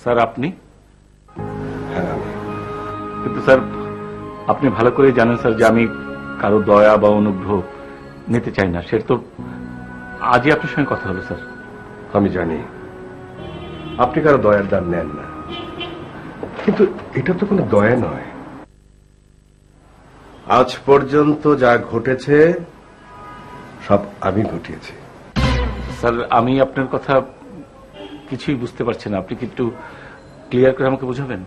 স্যার আপনি? হ্যাঁ, কিন্তু স্যার, আপনি ভালো করে জানেন স্যার যে আমি কারো দয়া বা অনুগ্রহ নিতে চাই না। সেটা তো আজই আপনার সঙ্গে কথা হলো স্যার। আমি জানি আপনি কারো দয়ার দাম নেন না, কিন্তু এটা তো কোনো দয়া নয়। আজ পর্যন্ত যা ঘটেছে সব আমি ঘটিয়েছি। স্যার, আমি আপনার কথা কিছুই বুঝতে পারছি না। আপনি কি একটু ক্লিয়ার করে আমাকে বোঝাবেন?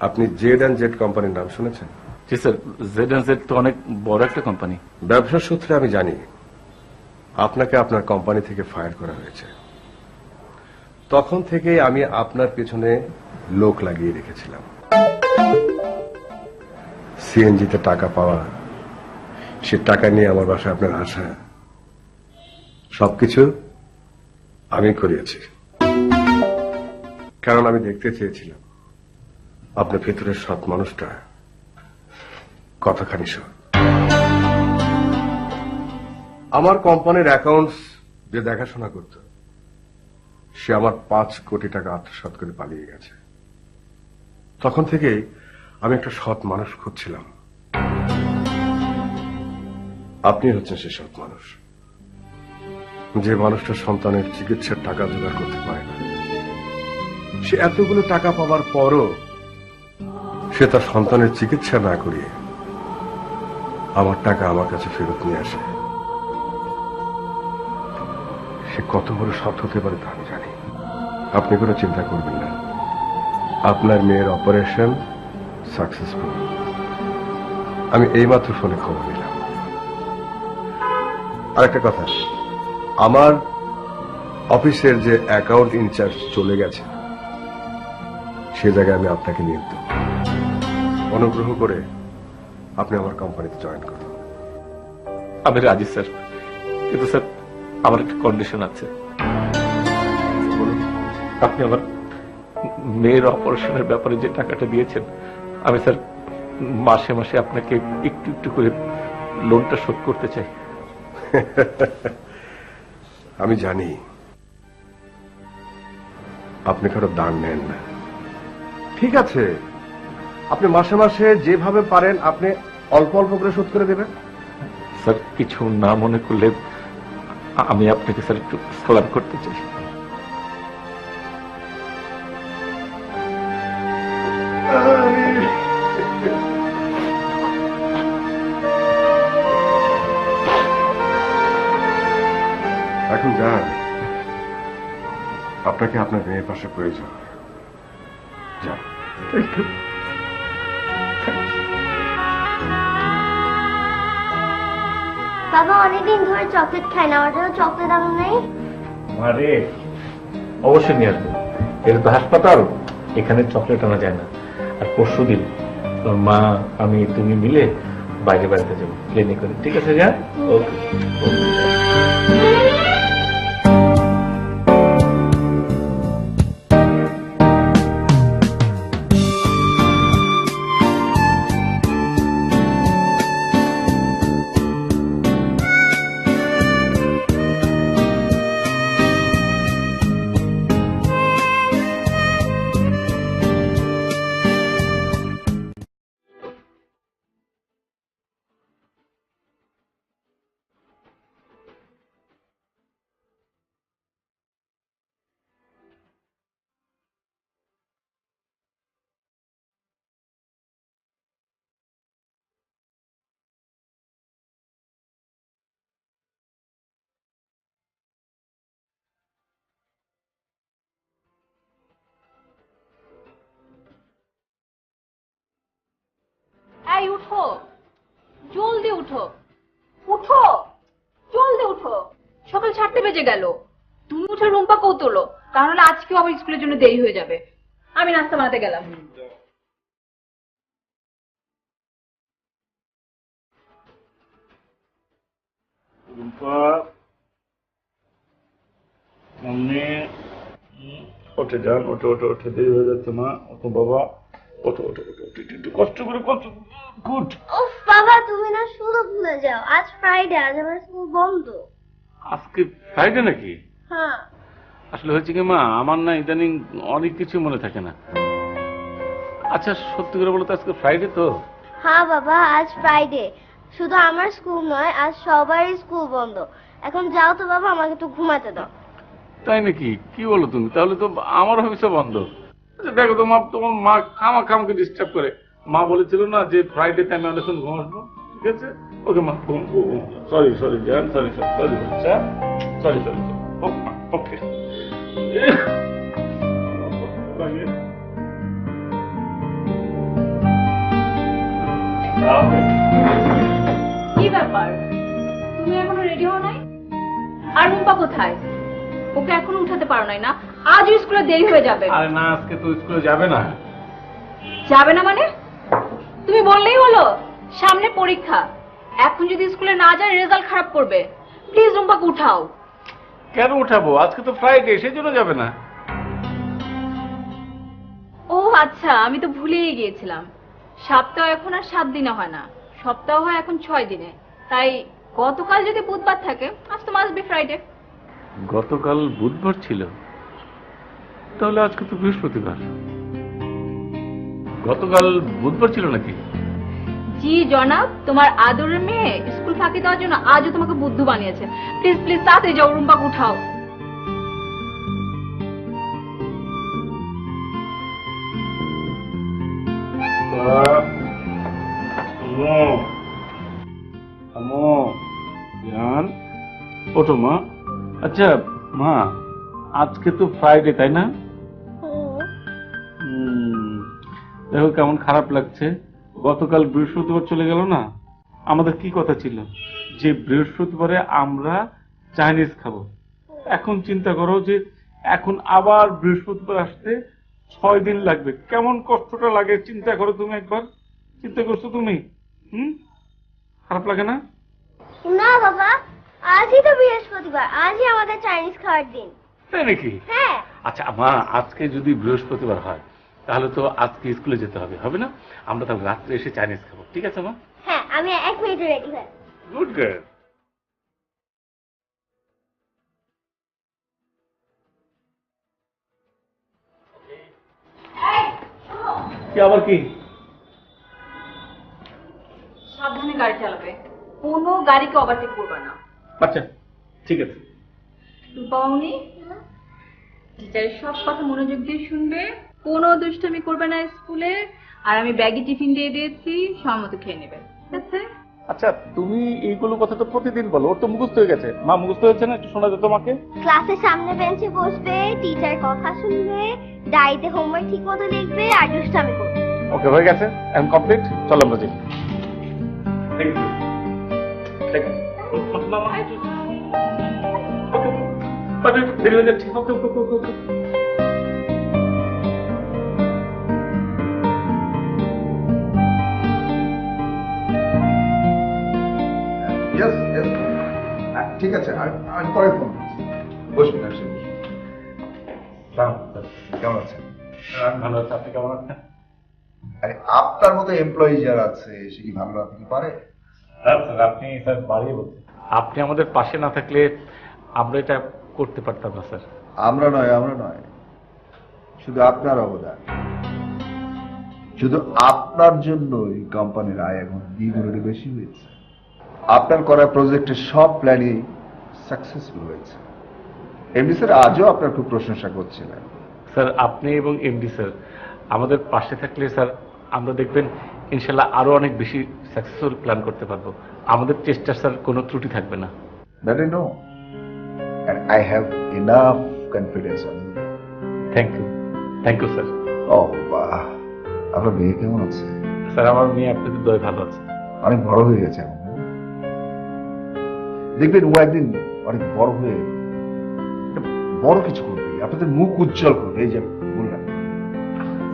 আপনি Z&Z কোম্পানির নাম শুনেছেন? জি স্যার, Z&Z তো অনেক বড় একটা কোম্পানি। ব্যবসা সূত্রে আমি জানি আপনাকে আপনার কোম্পানি থেকে ফায়ার করা হয়েছে। তখন থেকে আমি আপনার পেছনে লোক লাগিয়ে রেখেছিলাম। সিএনজিতে টাকা পাওয়া সে টাকা নিয়ে আমার বাসায় আপনার আসা সবকিছু আমি করিয়েছি, কারণ আমি দেখতে চেয়েছিলাম আপনার ভেতরের সৎ মানুষটা কতখানি সৎ। আমার কোম্পানির অ্যাকাউন্টস যে দেখাশোনা করত, সে আমার 5 কোটি টাকা আত্মসাৎ করে পালিয়ে গেছে। তখন থেকেই আমি একটা সৎ মানুষ খুঁজছিলাম। আপনি হচ্ছেন সে সৎ মানুষ, যে মানুষটা সন্তানের চিকিৎসার টাকা জোগাড় করতে পারে না। সে এতগুলো টাকা পাওয়ার পরও সে তার সন্তানের চিকিৎসা না করিয়ে আমার টাকা আমার কাছে ফেরত নিয়ে আসে। সে কত বড় সৎ হতে পারে তা আমি জানি। আপনি কোনো চিন্তা করবেন না, আপনার মেয়ের অপারেশন সাকসেসফুল। আমি এইমাত্র ফোনে খবর নিলাম। আরেকটা কথা, আমার অফিসের যে অ্যাকাউন্ট ইনচার্জ চলে গেছে, সে জায়গায় আমি আপনাকে নিয়োগ দেব। অনুগ্রহ করে আপনি আমার কোম্পানিতে জয়েন করুন। আমি রাজি স্যার, কিন্তু স্যার আমার একটা কন্ডিশন আছে। আপনি আমার মেয়ের অপারেশনের ব্যাপারে যে টাকাটা দিয়েছেন, আমি স্যার মাসে মাসে আপনাকে একটু একটু করে লোনটা শোধ করতে চাই। আমি জানি আপনি কারো দান নেন না। ঠিক আছে, আপনি মাসে মাসে যেভাবে পারেন আপনি অল্প অল্প করে শোধ করে দেবেন। স্যার কিছু না মনে করলে আমি আপনাকে স্যার একটু সালাম করতে চাই। এখন যান, আপনাকে আপনার মেয়ের পাশে প্রয়োজন। যান। বাবা অনেকদিন ধরে চকলেট খাই না, আমার জন্য চকলেট আনো নাই? আরে অবশ্যই নিয়ে আসবো, এটা তো হাসপাতাল, এখানে চকলেট আনা যায় না। আর পরশুদিন তোর মা, আমি, তুমি মিলে বাইরে বেড়াতে যাবো প্লেনে করে। ঠিক আছে যা। ওকে। এই উঠো, জলদি উঠো, উঠো, জলদি উঠো, সকাল 7টে বেজে গেল। তুমি উঠে রুম্পাকেও তোলো, তাহলে আজকেও আবার স্কুলের জন্য দেরি হয়ে যাবে। আমি নাস্তা বানাতে গেলাম। ওঠে যান, ওঠে ওঠে ওঠে, দেরি হয়ে যাচ্ছে মা। ওঠো বাবা, ওঠো ওঠো ওঠো, একটু কষ্ট করে, কষ্ট। গুড। উফ বাবা, তুমি না শুধু ভুলে যাও, আজ ফ্রাইডে, আজ আমার স্কুল বন্ধ। আজকে ফ্রাইডে নাকি? হ্যাঁ। আসলে হয়েছে কি মা, আমার না ইদানিং অনেক কিছু মনে থাকে না। আচ্ছা সত্যি করে বলো তো, আজকে ফ্রাইডে তো? হ্যাঁ বাবা, আজ ফ্রাইডে। শুধু আমার স্কুল নয়, আজ সবারই স্কুল বন্ধ। এখন যাও তো বাবা, আমাকে একটু ঘুমাতে দাও। তাই নাকি? কি বলো তুমি? তাহলে তো আমার অফিসও বন্ধ। আচ্ছা দেখো তো মা, তোমার মা আমাকে ডিস্টার্ব করে। মা বলেছিল না যে ফ্রাইডেতে আমি অনেকক্ষণ ঘুমাবো। ঠিক আছে, ওকে মা, সরি সরি জান, সরি সরি সরি বাচ্চা, সরি সরি ওকে। কি ব্যাপার, তুমি এখনো রেডি হও নাই? আর রুম্পা কোথায়? ওকে এখনো উঠাতে পারো নাই না? আজও স্কুলে দেরি হয়ে যাবে। আরে না, আজকে তো স্কুলে যাবে না। যাবে না মানে? তুমি বললেই হলো, সামনে পরীক্ষা, এখন যদি স্কুলে না যায় রেজাল্ট খারাপ করবে। প্লিজ রুম্পাকে উঠাও। কেন উঠাবো? আজকে তো ফ্রাইডে, সেই জন্য যাবে না। ও আচ্ছা, আমি তো ভুলেই গিয়েছিলাম। সপ্তাহ এখন আর 7 দিনে হয় না, সপ্তাহ হয় এখন 6 দিনে। তাই গতকাল যদি বুধবার থাকে, আজ তো মাস্ট বি ফ্রাইডে। গতকাল বুধবার ছিল, তাহলে আজকে তো বৃহস্পতিবার। গতকাল বুধবার ছিল নাকি? জি জনাব, তোমার আদরের মেয়ে স্কুল ফাঁকি দেওয়ার জন্য আজও তোমাকে বুদ্ধু বানিয়েছে। প্লিজ প্লিজ তাড়াতাড়ি যাও, রুম্পাকে উঠাও। ওঠো মা। আচ্ছা মা, আজকে তো ফ্রাইডে তাই না? দেখো কেমন খারাপ লাগছে। গতকাল বৃহস্পতিবার চলে গেল না। আমাদের কি কথা ছিল যে বৃহস্পতিবারে আমরা চাইনিজ খাবো। এখন চিন্তা করো যে এখন আবার বৃহস্পতিবার আসতে 6 দিন লাগবে। কেমন কষ্টটা লাগে চিন্তা করো তুমি একবার। চিন্তা করছো তুমি? খারাপ লাগে না? না বাবা, আজই তো বৃহস্পতিবার, আজই আমাদের চাইনিজ খাওয়ার দিন। তাই নাকি? হ্যাঁ। আচ্ছা মা, আজকে যদি বৃহস্পতিবার হয় তাহলে তো আজকে স্কুলে যেতে হবে, হবে না? আমরা তাহলে রাত্রে এসে চাইনিজ খাবো, ঠিক আছে মা? হ্যাঁ, আমি 1 মিনিটে রেডি হই। Good girl. কি আবার কি? সাবধানে গাড়ি চালাবে, কোনো গাড়িকে ওভারটেক করবে না। আচ্ছা ঠিক আছে। রূপামণি, টিচারের সব কথা মনোযোগ দিয়ে শুনবে, কোনো দুষ্টামি করবে না স্কুলে। আর আমি ব্যাগে টিফিন দিয়ে দিয়েছি, সময় মতো খেয়ে নেবে, ঠিক আছে? আচ্ছা তুমি এইগুলো কথা তো প্রতিদিন বলো, ওর তো মুখস্থ হয়ে গেছে। মা মুখস্থ হয়েছে না? একটু শোনা যেত তোমাকে। ক্লাসের সামনে বেঞ্চে বসবে, টিচার কথা শুনবে, ডায়েরিতে হোমওয়ার্ক ঠিক মতো লিখবে, আর দুষ্টামি করবে। ওকে, হয়ে গেছে, এখন কমপ্লিট। চলো আমরা যাই। Thank you. দেরি হয়ে যাচ্ছে। ওকে ওকে ওকে ওকে। ইয়েস ইয়েস, ঠিক আছে, আমি পরে ফোন করছি। বসবেন, আসেন। কেমন আছেন? ভালো আছে, আপনি কেমন আছেন? আরে আপনার মতো এমপ্লয়ি যারা আছে সে কি ভালো রাখতে পারে? স্যার আপনি স্যার বাড়িয়ে বলছেন। আপনি আমাদের পাশে না থাকলে আমরা এটা করতে পারতাম না স্যার। আমরা নয়, শুধু আপনার অবদান। শুধু আপনার জন্যই কোম্পানির আয় এখন দ্বিগুণের বেশি হয়েছে। আপনার করা প্রজেক্টের সব প্ল্যানই সাকসেসফুল হয়েছে। এমডি স্যার আজও আপনার খুব প্রশংসা করছিলেন। স্যার আপনি এবং এমডি স্যার আমাদের পাশে থাকলে স্যার আমরা দেখবেন ইনশাল্লাহ আরো অনেক বেশি সাকসেসফুল প্ল্যান করতে পারবো। আমাদের চেষ্টা স্যার কোনো ত্রুটি থাকবে না। That I know, and I have enough confidence on you. Thank you sir. ও বাহ, আপনার মেয়ে কেমন আছে? স্যার আমার মেয়ে আপনাদের দয় ভালো আছে। অনেক বড় হয়ে গেছে এখন। দেখবেন ও একদিন অনেক বড় হয়ে বড় কিছু করবে, আপনাদের মুখ উজ্জ্বল করবে। এই যে বললাম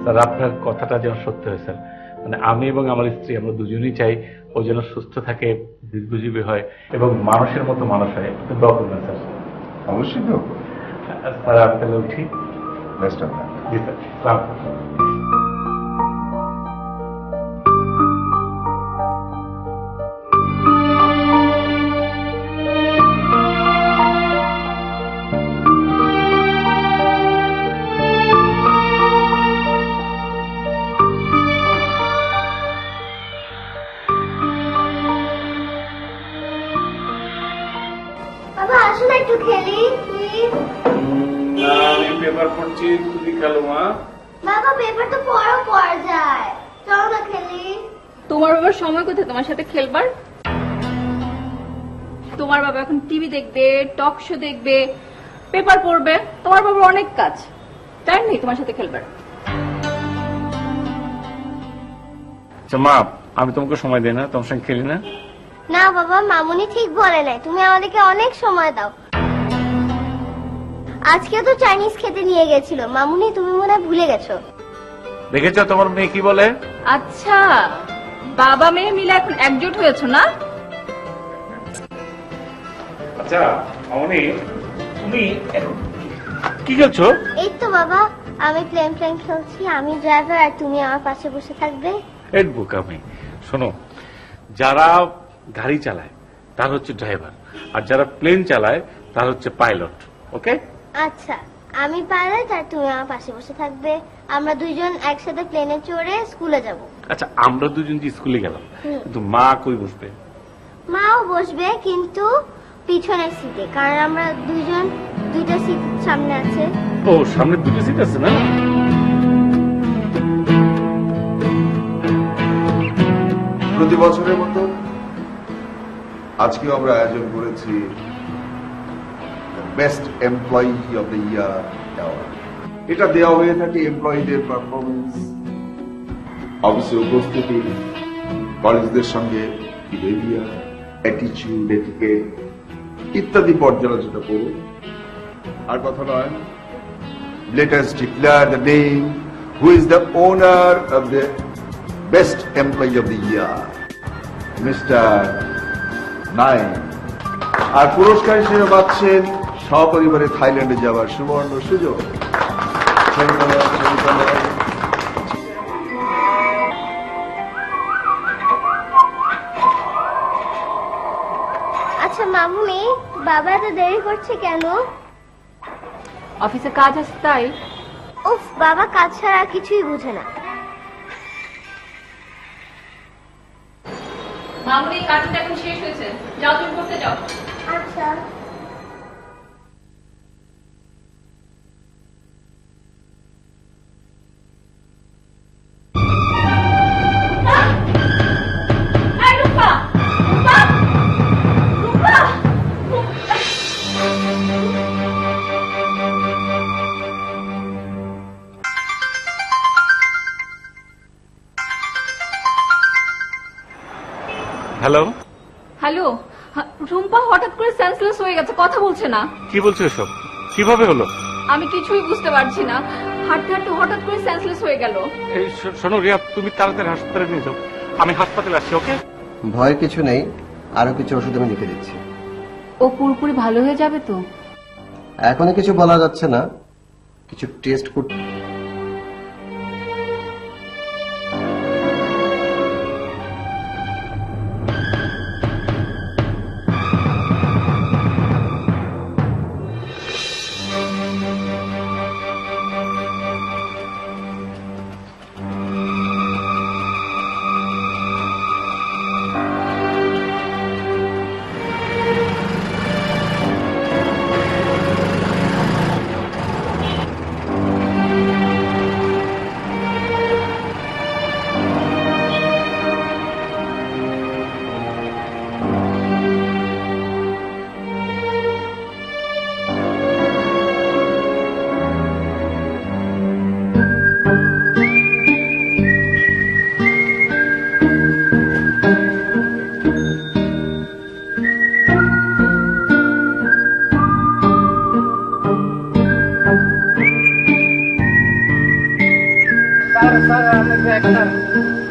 স্যার, আপনার কথাটা যেন সত্যি হয় স্যার। মানে আমি এবং আমার স্ত্রী আমরা দুজনেই চাই ও যেন সুস্থ থাকে, দীর্ঘজীবী হয় এবং মানুষের মতো মানুষ হয়। একটু দোয়া করবেন স্যার। অবশ্যই তো। স্যার আমি তাহলে উঠি। Best of luck. G sir, আসসালামু আলাইকুম। বাবা আসো না একটু খেলি প্লিজ। আমি পেপার পড়ছি, তুমি খেলো মা। বাবা পেপার তো পড়া যায়, চলো না খেলি। তোমার বাবার সময় কোথায় তোমার সাথে খেলবার? তোমার বাবা এখন টিভি দেখবে, টক শো দেখবে, পেপার পড়বে। তোমার বাবার অনেক কাজ, টাইম নেই তোমার সাথে খেলবার। আচ্ছা মা, আমি তোমাকে সময় দেই না, তোমার সঙ্গে খেলি না। না বাবা, মামুনি ঠিক বলে নাই, তুমি আমাদেরকে অনেক সময় দাও। আজকে তো চাইনিজ খেতে নিয়ে গেছিল মামুনি, তুমি মনে হয় ভুলে গেছো। দেখেছো তোমার মেয়ে কি বলে? আচ্ছা, বাবা মেয়ে মিলে এখন একজোট হয়েছো না? আচ্ছা অমনি তুমি কি খেলছো? এই তো বাবা, আমি প্লেন খেলছি। আমি ড্রাইভার আর তুমি আমার পাশে বসে থাকবে। এই বোকামি। শোনো, যারা গাড়ি চালায় তার হচ্ছে ড্রাইভার, আর যারা প্লেন চালায় তার হচ্ছে পাইলট। ওকে? আচ্ছা, আমি পাইলট আর তুমি আমার পাশে বসে থাকবে। আমরা দুইজন একসাথে প্লেনে চড়ে স্কুলে যাব। আচ্ছা, আমরা দুজন যে স্কুলে গেলাম, কিন্তু মা কই বসবে? মাও বসবে, কিন্তু পিছনের সিটে, কারণ আমরা দুইজন দুইটা সিট সামনে আছে। ও, সামনে দুটো সিট আছে না? প্রতি বছরের মতো আজকেও আমরা আয়োজন করেছি best employee of the year award. এটা দেওয়া হয়ে থাকে এমপ্লয়ীদের পারফরমেন্স, অফিসে উপস্থিতি, কলিগদের সঙ্গে বিহেভিয়ার, অ্যাটিটিউড, এটিকেট ইত্যাদি পর্যালোচনা করুন। আর কথা নয়, let us declare the name who is the owner of the best employee of the year, Mr. Naim. আর পুরস্কার হিসেবে পাচ্ছেন সপরিবারে থাইল্যান্ডে যাওয়ার সুবর্ণ সুযোগ। আচ্ছা মামুনি, বাবা এত দেরি করছে কেন? অফিসে কাজ আছে তাই। উফ, বাবা কাজ ছাড়া আর কিছুই বুঝে না। মামুনি, কাজটা এখন শেষ হয়েছে, যাও তুমি করতে যাও। আচ্ছা। হ্যালো হ্যালো, রুম্পা হঠাৎ করে সেন্সলেস হয়ে গেছে, কথা বলছে না। কি বলছো এসব? কিভাবে হলো? আমি কিছুই বুঝতে পারছি না, হাঁটতে হাঁটতে হঠাৎ করে সেন্সলেস হয়ে গেল। এই শোনো রিয়া, তুমি তাড়াতাড়ি হাসপাতালে নিয়ে যাও। আমি হাসপাতালে আসছি। ওকে? ভয়ের কিছু নেই, আরো কিছু ওষুধ আমি লিখে দিচ্ছি। ও পুরোপুরি ভালো হয়ে যাবে তো? এখনো কিছু বলা যাচ্ছে না, কিছু টেস্ট করতে।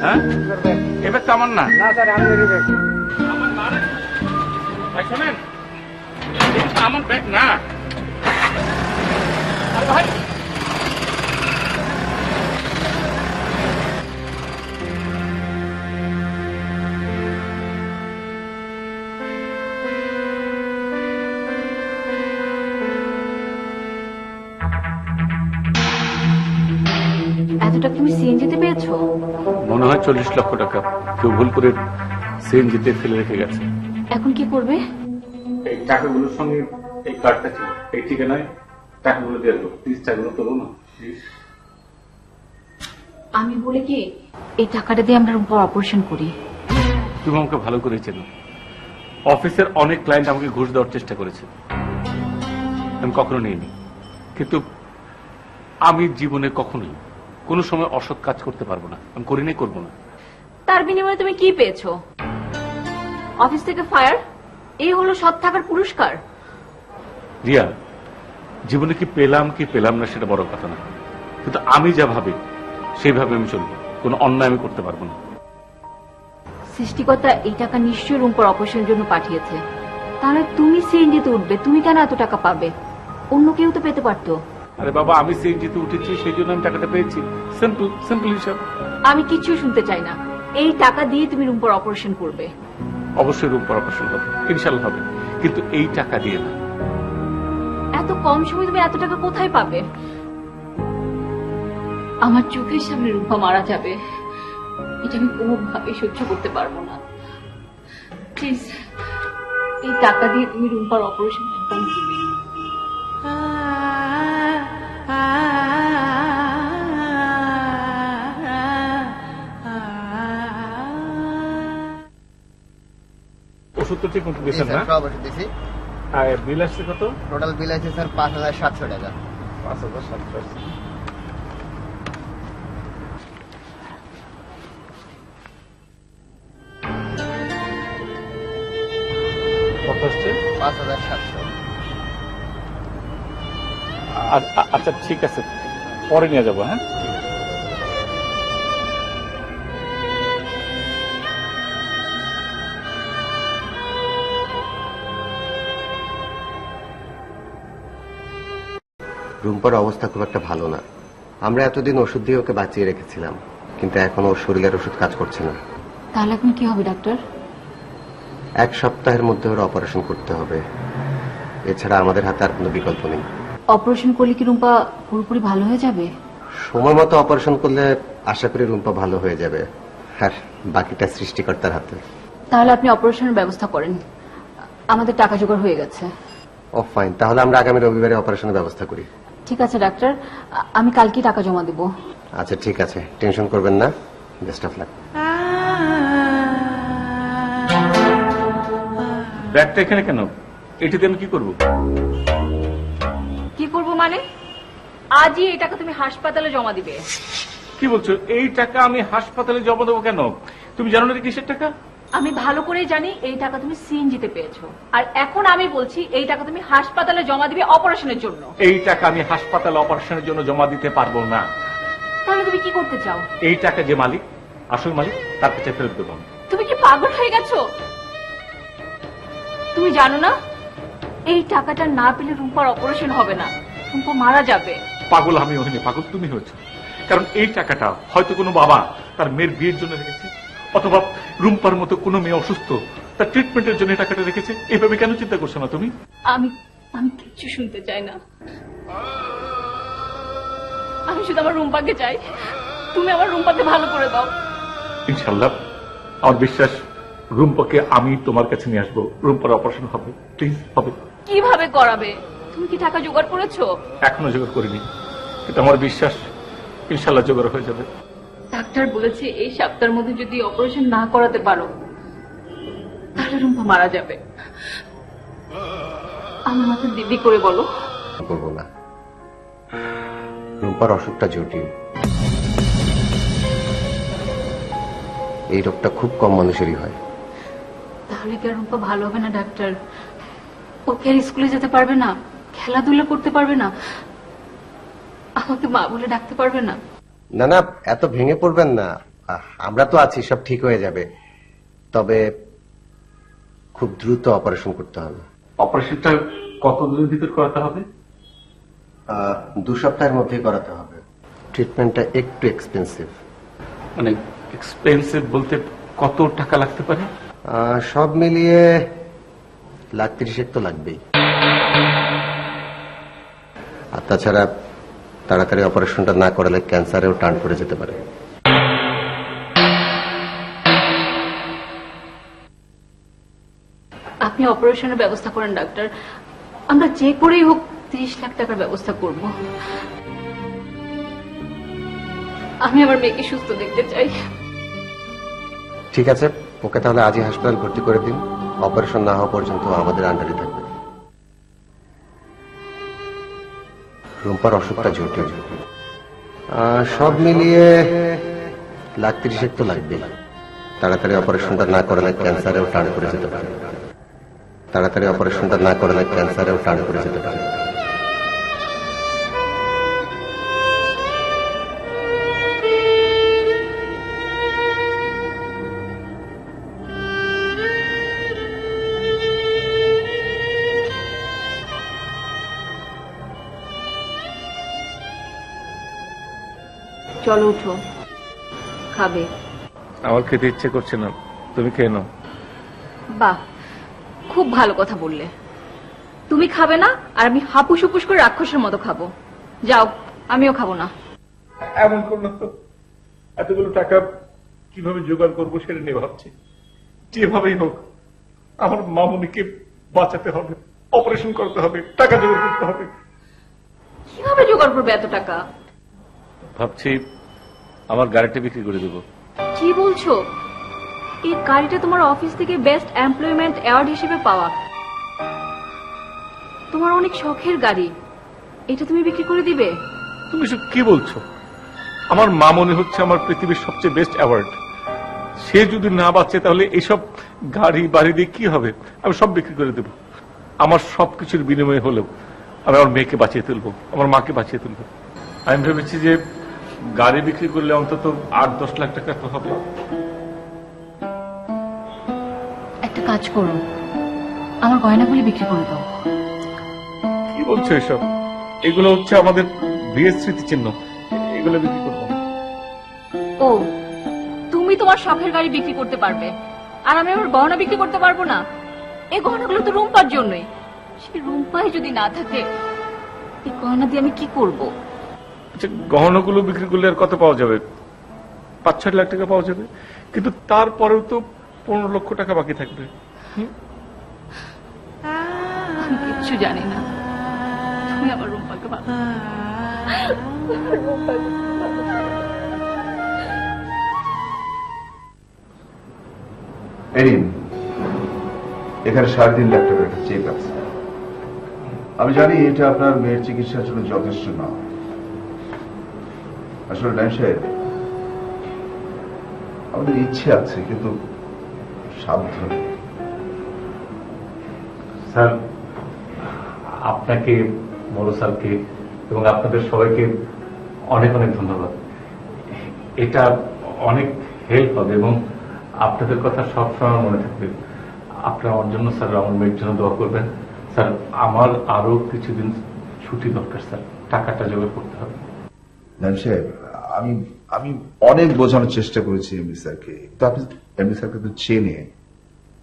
হ্যাঁ, এবার তো আমার না। ভাই শোনেন, আমার ব্যাগ না। ভাই এতটা তুমি সিএনজিতে পেয়েছো? মনে হয় 40 লক্ষ টাকা কেউ ভুল করে সিএনজিতে ফেলে রেখে গেছে। এখন কি করবে? এই টাকাগুলোর সঙ্গে এই কার্ডটা ছিল, এই ঠিকানায় টাকাগুলো দিয়ে দেবো। প্লিজ টাকাগুলো তোলো না। আমি বলি কি, এই টাকাটা দিয়ে আমরা রুম্পার অপারেশন করি। তুমি আমাকে ভালো করে চেনো। অফিসের অনেক ক্লায়েন্ট আমাকে ঘুষ দেওয়ার চেষ্টা করেছে, আমি কখনো নিইনি। কিন্তু আমি জীবনে কখনোই কোনো সময় অসৎ কাজ করতে পারবো না, আমি করি নাই, করবো না। তার বিনিময়ে তুমি কি পেয়েছো? অফিস থেকে ফায়ার? এই হলো সৎ থাকার পুরস্কার? রিয়া, জীবনে কি পেলাম কি পেলাম না সেটা বড় কথা না, কিন্তু আমি যা ভাবি সেইভাবে আমি চলবো, কোনো অন্যায় আমি করতে পারবো না। সৃষ্টিকর্তা এই টাকা নিশ্চয়ই রুম্পার অপারেশনের জন্য পাঠিয়েছে, তাহলে তুমি সিএনজিতে উঠবে, তুমি কেন এত টাকা পাবে? অন্য কেউ তো পেতে পারতো। আরে বাবা, আমি সিএনজিতে উঠেছি, সেই জন্য আমি টাকাটা পেয়েছি। সিম্পল সিম্পল হিসাব। আমি কিচ্ছু শুনতে চাই না। এই টাকা দিয়ে তুমি রুম্পার অপারেশন করবে। অবশ্যই রুম্পার অপারেশন হবে, ইনশাল্লাহ হবে, কিন্তু এই টাকা দিয়ে না। এত কম সময় তুমি এত টাকা কোথায় পাবে? আমার চোখের সামনে রূপা মারা যাবে, এটা আমি কোনোভাবেই সহ্য করতে পারবো না। প্লিজ এই টাকা দিয়ে তুমি রুম্পার অপারেশন করবে। ওষুধ তো ঠিক মতো দিয়েছেন না? সব ওষুধ দিছি। আর বিল আসছে কত? টোটাল বিল আছে স্যার 5,700 টাকা। 5,700। কত আসছে? 5,700। আচ্ছা ঠিক আছে, পরে নিয়ে যাবো। হ্যাঁ, রুম্পার অবস্থা খুব একটা ভালো না। আমরা এতদিন ওষুধ দিয়ে ওকে বাঁচিয়ে রেখেছিলাম, কিন্তু এখন ওর শরীরের ওষুধ কাজ করছে না। তাহলে এখন কি হবে ডাক্তার? 1 সপ্তাহের মধ্যে ওর অপারেশন করতে হবে, এছাড়া আমাদের হাতে আর কোনো বিকল্প নেই। অপারেশন করলে কি রুম্পা পুরোপুরি ভালো হয়ে যাবে? সময় মতো অপারেশন করলে আশা করি রুম্পা ভালো হয়ে যাবে, আর বাকিটা সৃষ্টিকর্তার হাতে। তাহলে আপনি অপারেশনের ব্যবস্থা করেন, আমাদের টাকা জোগাড় হয়ে গেছে। ও ফাইন, তাহলে আমরা আগামী রবিবারে অপারেশনের ব্যবস্থা করি। ঠিক আছে ডাক্তার, আমি কালকে টাকা জমা দেব। আচ্ছা ঠিক আছে, টেনশন করবেন না। Best of luck. ব্যাগটা এখানে কেন? এটিতে আমি কি করবো? কি করব মানে? আজই এই টাকা তুমি হাসপাতালে জমা দিবে। কি বলছো? এই টাকা আমি হাসপাতালে জমা দেবো কেন? তুমি জানো না কিসের টাকা? আমি ভালো করেই জানি এই টাকা তুমি সিএনজিতে পেয়েছো, আর এখন আমি বলছি এই টাকা তুমি হাসপাতালে জমা দিবে অপারেশনের জন্য। এই টাকা আমি হাসপাতালে অপারেশনের জন্য জমা দিতে পারবো না। তাহলে তুমি কি করতে চাও? এই টাকা যে মালিক, আসল মালিক, তার কাছে ফেরত দেবো। তুমি কি পাগল হয়ে গেছো? তুমি জানো না এই টাকাটা না পেলে রুম্পার অপারেশন হবে না, রুম্পা মারা যাবে। পাগল আমি হইনি, পাগল তুমি হয়েছো। কারণ এই টাকাটা হয়তো কোনো বাবা তার মেয়ের বিয়ের জন্য রেখেছে, অথবা রুম্পার মতো কোনো মেয়ে অসুস্থ, তার ট্রিটমেন্টের জন্য টাকাটা রেখেছে। এইভাবে কেন চিন্তা করছো না তুমি? আমি আমি কিচ্ছু শুনতে চাই না। আমি শুধু আমার রুম্পাকে চাই, তুমি আমার রুম্পাকে ভালো করে দাও। ইনশাল্লাহ, আমার বিশ্বাস, রুম্পাকে আমি তোমার কাছে নিয়ে আসবো, রুম্পার অপারেশন হবে, প্লিজ হবে। কিভাবে করাবে? তুমি কি টাকা জোগাড় করেছো? এখনো জোগাড় করিনি, কিন্তু আমার বিশ্বাস ইনশাল্লাহ জোগাড় হয়ে যাবে। ডাক্তার বলেছে এই সপ্তাহের মধ্যে যদি অপারেশন না করাতে পারো তাহলে রুম্পা মারা যাবে। আমার মাকে দিদি করে বলো। করবো না, রুম্পার অসুখটা জটিল। এই রোগটা খুব কম মানুষেরই হয়। তাহলে কি আর রুম্পা ভালো হবে না ডাক্তার? ওকে আর স্কুলে যেতে পারবে না, খেলাধুলা করতে পারবে না, আমাকে মা বলে ডাকতে পারবে না। না না, এত ভেঙে পড়বেন না, আমরা তো আছি, সব ঠিক হয়ে যাবে। তবে খুব দ্রুত অপারেশন করতে হবে। অপারেশনটা কতদিনের ভিতর করাতে হবে? 2 সপ্তাহের মধ্যেই করাতে হবে। ট্রিটমেন্টটা একটু এক্সপেন্সিভ। মানে এক্সপেন্সিভ বলতে কত টাকা লাগতে পারে? সব মিলিয়ে 1,30,000 তো লাগবেই। আর তাছাড়া তাড়াতাড়ি অপারেশনটা না করালে ক্যান্সারেও টার্ন করে যেতে পারে। আপনি অপারেশনের ব্যবস্থা করেন ডাক্তার, আমরা যে করেই হোক 30 লাখ টাকার ব্যবস্থা করব। আমি আমার মেয়েকে সুস্থ দেখতে চাই। ঠিক আছে, ওকে তাহলে আজই হাসপাতাল ভর্তি করে দিন। অপারেশন না হওয়া পর্যন্ত আমাদের আন্ডারে থাকবে। রুম্পার অসুখটা জটিল, সব মিলিয়ে 1,30,000 তো লাগবে। তাড়াতাড়ি অপারেশনটা না করলে ক্যান্সারেও টার্ন করে যেতে পারে। তাড়াতাড়ি অপারেশনটা না করলে ক্যান্সারেও টার্ন করে যেতে পারে। চলো উঠো, খাবে। আমার খেতে ইচ্ছে করছে না, তুমি খেয়ে নাও। বাহ, খুব ভালো কথা বললে। তুমি খাবে না আর আমি হাপুস হুপুস করে রাক্ষসের মতো খাবো। যাও, আমিও খাবো না। এমন করলো তো, এতগুলো টাকা কিভাবে জোগাড় করবো সেটা নিয়ে ভাবছি। যেভাবেই হোক আমার মামুনিকে বাঁচাতে হবে, অপারেশন করতে হবে, টাকা জোগাড় করতে হবে। কিভাবে জোগাড় করবে এত টাকা? ভাবছি আমার গাড়িটা বিক্রি করে দেবো। কি বলছো? এই গাড়িটা তোমার অফিস থেকে বেস্ট এমপ্লয়মেন্ট অ্যাওয়ার্ড হিসেবে পাওয়া, তোমার অনেক শখের গাড়ি, এটা তুমি বিক্রি করে দিবে? তুমি সব কি বলছো? আমার মামুনি হচ্ছে আমার পৃথিবীর সবচেয়ে বেস্ট অ্যাওয়ার্ড। সে যদি না বাঁচে তাহলে এইসব গাড়ি বাড়ি দিয়ে কি হবে? আমি সব বিক্রি করে দেবো। আমার সবকিছুর বিনিময়ে হলেও আমি আমার মেয়েকে বাঁচিয়ে তুলবো, আমার মাকে বাঁচিয়ে তুলবো। আমি ভেবেছি যে গাড়ি বিক্রি করলে অন্তত 8-10 লাখ টাকা তো হবে। একটা কাজ করো, আমার গয়নাগুলি বিক্রি করে দাও। কি বলছো এসব? এগুলো হচ্ছে আমাদের বিয়ের স্মৃতিচিহ্ন, এগুলো বিক্রি করবো। ও, তুমি তোমার শখের গাড়ি বিক্রি করতে পারবে আর আমি আমার গহনা বিক্রি করতে পারবো না? এই গহনাগুলো তো রুম্পার জন্যই। সেই রুম্পাই যদি না থাকে, এই গহনা দিয়ে আমি কি করব? আচ্ছা, গহনাগুলো বিক্রি করলে আর কত পাওয়া যাবে? 5-6 লাখ টাকা পাওয়া যাবে, কিন্তু তারপরেও তো 15 লক্ষ টাকা বাকি থাকবে। আমি কিচ্ছু জানি না, তুমি আমার রুম্পাকে ভালো। এরিন, এখানে 3.5 লাখ টাকার একটা চেক আছে। আমি জানি এটা আপনার মেয়ের চিকিৎসার জন্য যথেষ্ট না। আসলে নাইম সাহেব, আমাদের ইচ্ছে আছে কিন্তু সাবধানে। স্যার, আপনাকে, বড় স্যারকে এবং আপনাদের সবাইকে অনেক অনেক ধন্যবাদ। এটা অনেক হেল্প হবে এবং আপনাদের কথা সবসময় মনে থাকবে। আপনারা আমার জন্য, স্যার, আমার মেয়ের জন্য দোয়া করবেন। স্যার, আমার আরো কিছুদিন ছুটি দরকার স্যার, টাকাটা জোগাড় করতে হবে। নাইম সাহেব, আমি আমি অনেক বোঝানোর চেষ্টা করেছি এমডি স্যারকে, তো আপনি এমডি স্যারকে তো চেনে,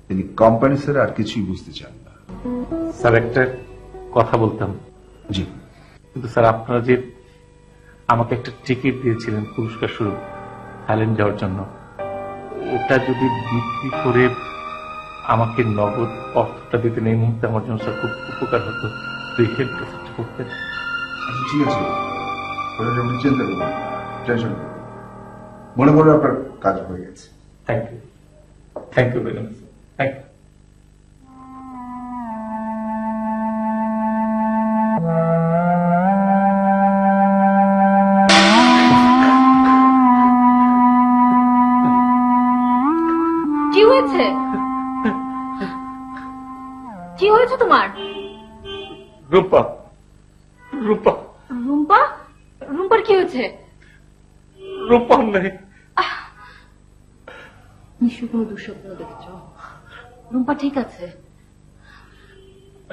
তিনি কোম্পানি স্যার আর কিছুই বুঝতে চান না। স্যার, একটা কথা বলতাম। জি। কিন্তু স্যার, আপনারা যে আমাকে একটা টিকিট দিয়েছিলেন পুরস্কার স্বরূপ থাইল্যান্ড যাওয়ার জন্য, ওটা যদি বিক্রি করে আমাকে নগদ অর্থটা দিতেন, এই মুহূর্তে আমার জন্য স্যার খুব উপকার হতো। তুই হেল্প করতেন। আচ্ছা, ঠিক আছে, ওটা আপনি চিন্তা করবেন, টেনশন করবেন। মনে করে আপনার কাজ হয়ে গেছে। Thank you, thank you very much, thank you. কি হয়েছে? কি হয়েছে তোমার? রূপা, রূপা, রুম্পা? রুম্পার কি হয়েছে? রূপা নেই। নিশ্চয় কোনো দুঃস্বপ্ন দেখেছ। রুম্পা ঠিক আছে?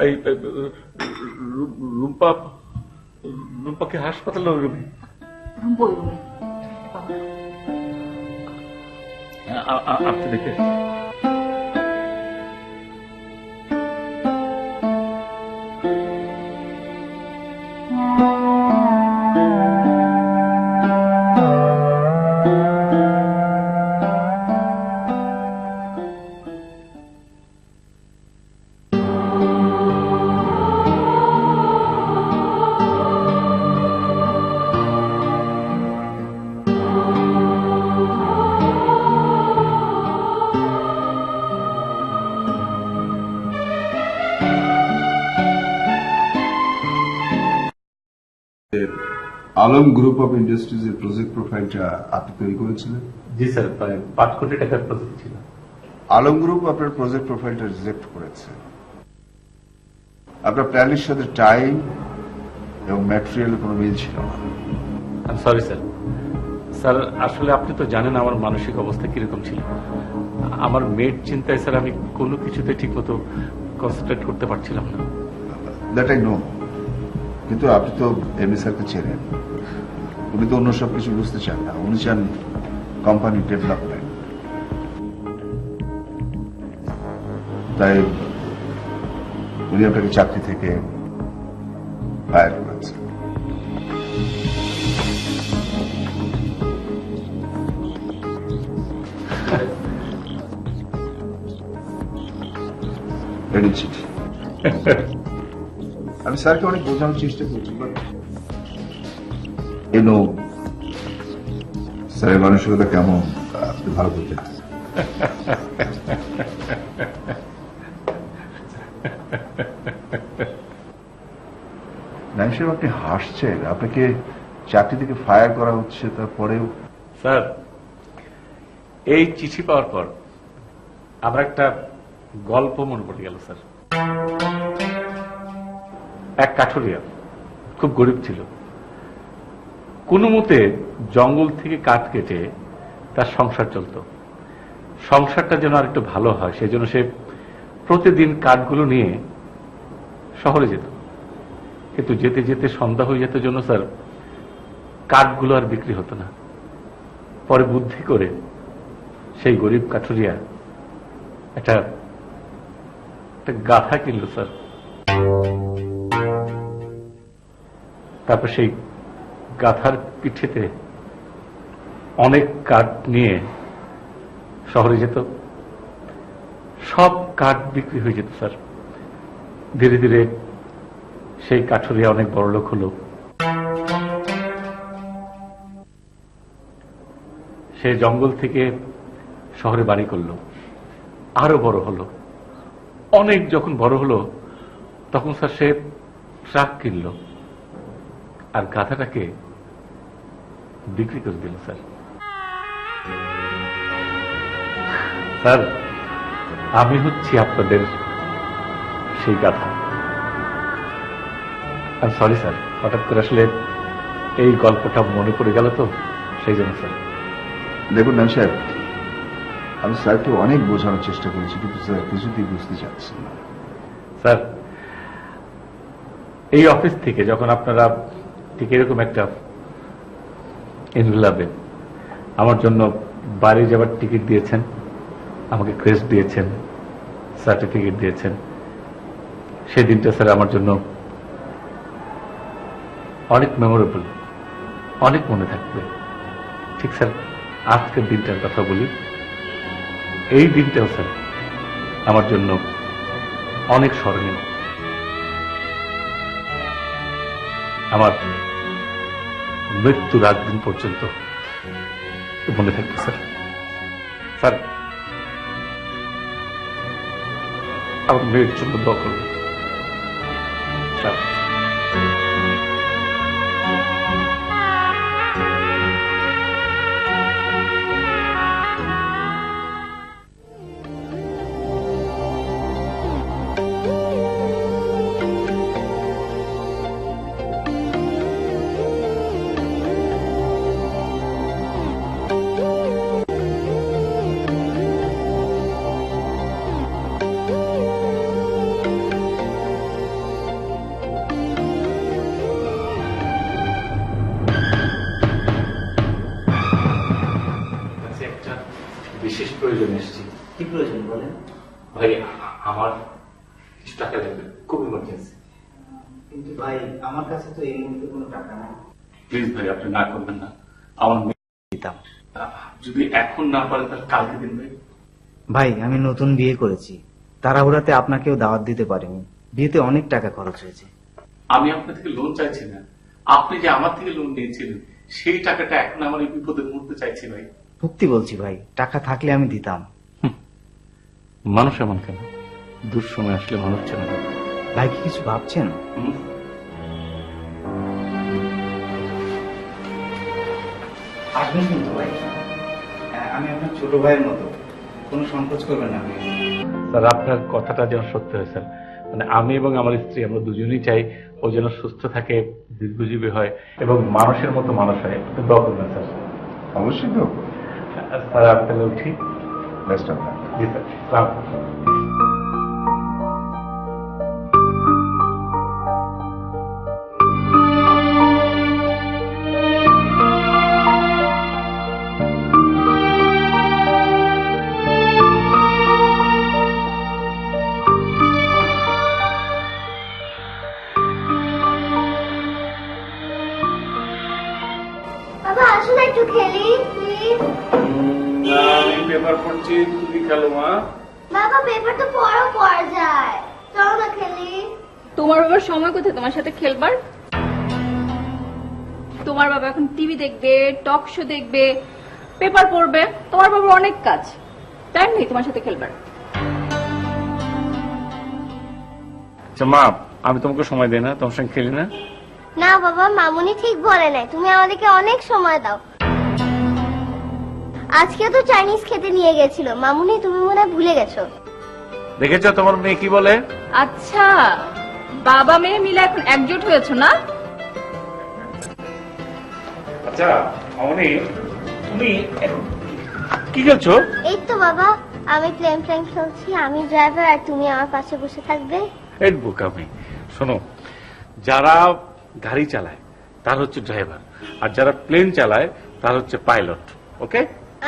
এই রূপা, রূপাকে হাসপাতালে রুমে। রুম্পা ওই রুমে। আপনি দেখে আলম গ্রুপ অফ ইন্ডাস্ট্রিজ এর প্রজেক্ট প্রোফাইলটা আপনি তৈরি করেছিলেন? জি স্যার, প্রায় 5 কোটি টাকার প্রজেক্ট ছিল। আলম গ্রুপ আপনার প্রজেক্ট প্রোফাইলটা রিজেক্ট করেছে। আপনার প্ল্যানের সাথে টাইম এবং ম্যাটেরিয়ালের কোনো মিল ছিল না। Sorry sir. স্যার, আসলে আপনি তো জানেন আমার মানসিক অবস্থা কিরকম ছিল। আমার মেয়ের চিন্তায় স্যার আমি কোনো কিছুতে ঠিক মতো কনসেন্ট্রেট করতে পারছিলাম না। দ্যাট আই নো, কিন্তু আপনি তো এমএস স্যারকে চেনেন, উনি তো অন্য সব কিছু বুঝতে চান না, উনি চান কোম্পানি ডেভেলপমেন্ট। তাই উনি আপনাকে চাকরি থেকে ফায়ার করেছেন। রেডি চিঠি। আমি স্যারকে অনেক বোঝানোর চেষ্টা করছি, বাট স্যারের মানসিকতা কেমন আপনি ভালো করতে নাইম সাহেব, আপনি হাসছেন। আপনাকে চাকরি থেকে ফায়ার করা হচ্ছে, তারপরেও। স্যার, এই চিঠি পাওয়ার পর আমার একটা গল্প মনে পড়ে গেল স্যার। এক কাঠুরিয়া খুব গরিব ছিল, কোনো মতে জঙ্গল থেকে কাঠ কেটে তার সংসার চলত। সংসারটা যেন আর একটু ভালো হয় সেই জন্য সে প্রতিদিন কাঠগুলো নিয়ে শহরে যেত, কিন্তু যেতে যেতে সন্ধ্যা হয়ে যেত জন্য স্যার কাঠগুলো আর বিক্রি হতো না। পরে বুদ্ধি করে সেই গরিব কাঠুরিয়া একটা গাধা কিনল স্যার। তারপর সেই গাধার পিঠেতে অনেক কাঠ নিয়ে শহরে যেত, সব কাঠ বিক্রি হয়ে যেত স্যার। ধীরে ধীরে সেই কাঠুরিয়া অনেক বড় লোক হলো। সে জঙ্গল থেকে শহরে বাড়ি করলো, আরো বড় হলো। অনেক যখন বড় হলো তখন স্যার সে ট্রাক কিনলো আর গাধাটাকে বিক্রি করে দিল স্যার। স্যার, আমি হচ্ছি আপনাদের সেই গাধা। সরি স্যার, হঠাৎ করে আসলে এই গল্পটা মনে পড়ে গেল তো সেই জন্য স্যার। দেখুন নাইম সাহেব, আমি স্যারকে অনেক বোঝানোর চেষ্টা করেছি, কিন্তু স্যার কিছুতেই বুঝতে চাচ্ছেন না। স্যার, এই অফিস থেকে যখন আপনারা ঠিক এরকম একটা এনভেলপে আমার জন্য বাড়ি যাবার টিকিট দিয়েছেন, আমাকে ক্রেস্ট দিয়েছেন, সার্টিফিকেট দিয়েছেন, সেই দিনটা স্যার আমার জন্য অনেক মেমোরেবল, অনেক মনে থাকবে। ঠিক স্যার, আজকের দিনটার কথা বলি, এই দিনটাও স্যার আমার জন্য অনেক স্মরণীয়। আমার মৃত্যুর আগ দিন পর্যন্ত মনে থাকবে স্যার। স্যার, আমার মেয়ের জন্য দোয়া করবেন স্যার। বিশেষ প্রয়োজন এসেছি। কি প্রয়োজন বলেন? ভাই, আমার কিছু টাকা লাগবে, খুব ইমার্জেন্সি। কিন্তু ভাই, আমার কাছে তো এই মুহূর্তে কোনো টাকা নাই। প্লিজ ভাই, আপনি না করবেন না। আমার দিতাম। যদি এখন না পারে তাহলে কালকে দিন ভাই। ভাই, আমি নতুন বিয়ে করেছি, তাড়াহুড়াতে আপনাকেও দাওয়াত দিতে পারিনি। বিয়েতে অনেক টাকা খরচ হয়েছে। আমি আপনার থেকে লোন চাইছি না, আপনি যে আমার থেকে লোন নিয়েছিলেন সেই টাকাটা এখন আমার এই বিপদের মুহূর্তে চাইছি ভাই। সত্যি বলছি ভাই, টাকা থাকলে আমি দিতাম। মানুষ এমন কেন, দুঃসময় আসলে মানুষ চেনে না। ভাই কি কিছু ভাবছেন? আসবেন কিন্তু ভাই, আমি আপনার ছোট ভাইয়ের মতো, কোনো সংকোচ করবেন না। স্যার, আপনার কথাটা যেন সত্য হয় স্যার। মানে আমি এবং আমার স্ত্রী আমরা দুজনেই চাই ও যেন সুস্থ থাকে, দীর্ঘজীবী হয় এবং মানুষের মতো মানুষ হয়। দোয়া করবেন স্যার। অবশ্যই তো স্যার, আমি তাহলে উঠি। Best of luck. G sir, আসসালামু আলাইকুম। একটু খেলি প্লিজ? আমি পেপার পড়ছি, তুমি খেলো মা। বাবা পেপার তো পড়া যায়, চলো না খেলি। তোমার বাবার সময় কোথায় তোমার সাথে খেলবার? তোমার বাবা এখন টিভি দেখবে, টক শো দেখবে, পেপার পড়বে। তোমার বাবার অনেক কাজ, টাইম নেই তোমার সাথে খেলবার। আচ্ছা মা, আমি তোমাকে সময় দেই না, তোমার সঙ্গে খেলি না? না বাবা, মামুনি ঠিক বলে নাই, তুমি আমাদেরকে অনেক সময় দাও। আজকে তো চাইনিজ খেতে নিয়ে গেছিল মামুনি, তুমি মনে হয় ভুলে গেছো। দেখেছো তোমার মেয়ে কি বলে? আচ্ছা, বাবা মেয়ে মিলে এখন একজোট হয়েছো না? আচ্ছা অমনি, তুমি কি খেলছো? এই তো বাবা, আমি প্লেন খেলছি, আমি ড্রাইভার আর তুমি আমার পাশে বসে থাকবে। এই বোকামি। শোনো, যারা গাড়ি চালায় তার হচ্ছে ড্রাইভার, আর যারা প্লেন চালায় তার হচ্ছে পাইলট। ওকে?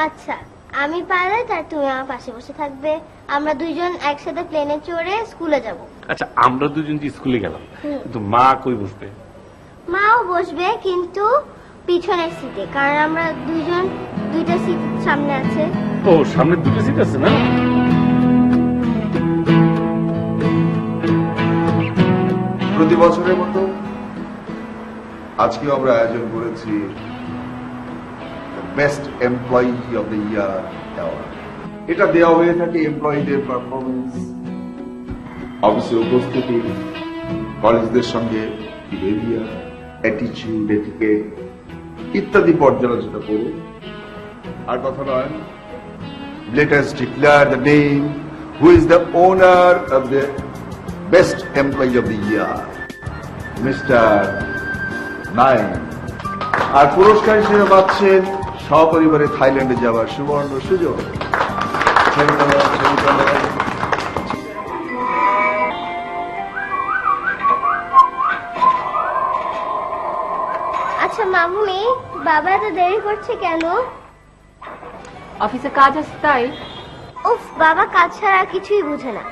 আচ্ছা, আমি পাইলট আর তুমি আমার পাশে বসে থাকবে। আমরা দুইজন একসাথে প্লেনে চড়ে স্কুলে যাব। আচ্ছা, আমরা দুজন যে স্কুলে গেলাম, কিন্তু মা কই বসবে? মাও বসবে, কিন্তু পিছনের সিটে, কারণ আমরা দুইজন দুইটা সিট সামনে আছে। ও, সামনে দুটো সিট আছে না? প্রতি বছরের মতো আজকেও আমরা আয়োজন করেছি best employee of the year award. এটা দেওয়া হয়ে থাকে এমপ্লয়ীদের পারফরমেন্স, অফিসে উপস্থিতি, কলেজদের সঙ্গে বিহেভিয়ার, অ্যাটিটিউড, এটিকেট ইত্যাদি পর্যালোচনা করুন। আর কথা নয়, let us declare the name who is the owner of the best employee of the year, Mr. Naim. আর পুরস্কার হিসেবে পাচ্ছেন সপরিবারে থাইল্যান্ডে যাওয়ার সুবর্ণ সুযোগ। আচ্ছা মামুনি, বাবা এত দেরি করছে কেন? অফিসে কাজ আছে তাই। উফ, বাবা কাজ ছাড়া কিছুই বুঝে না।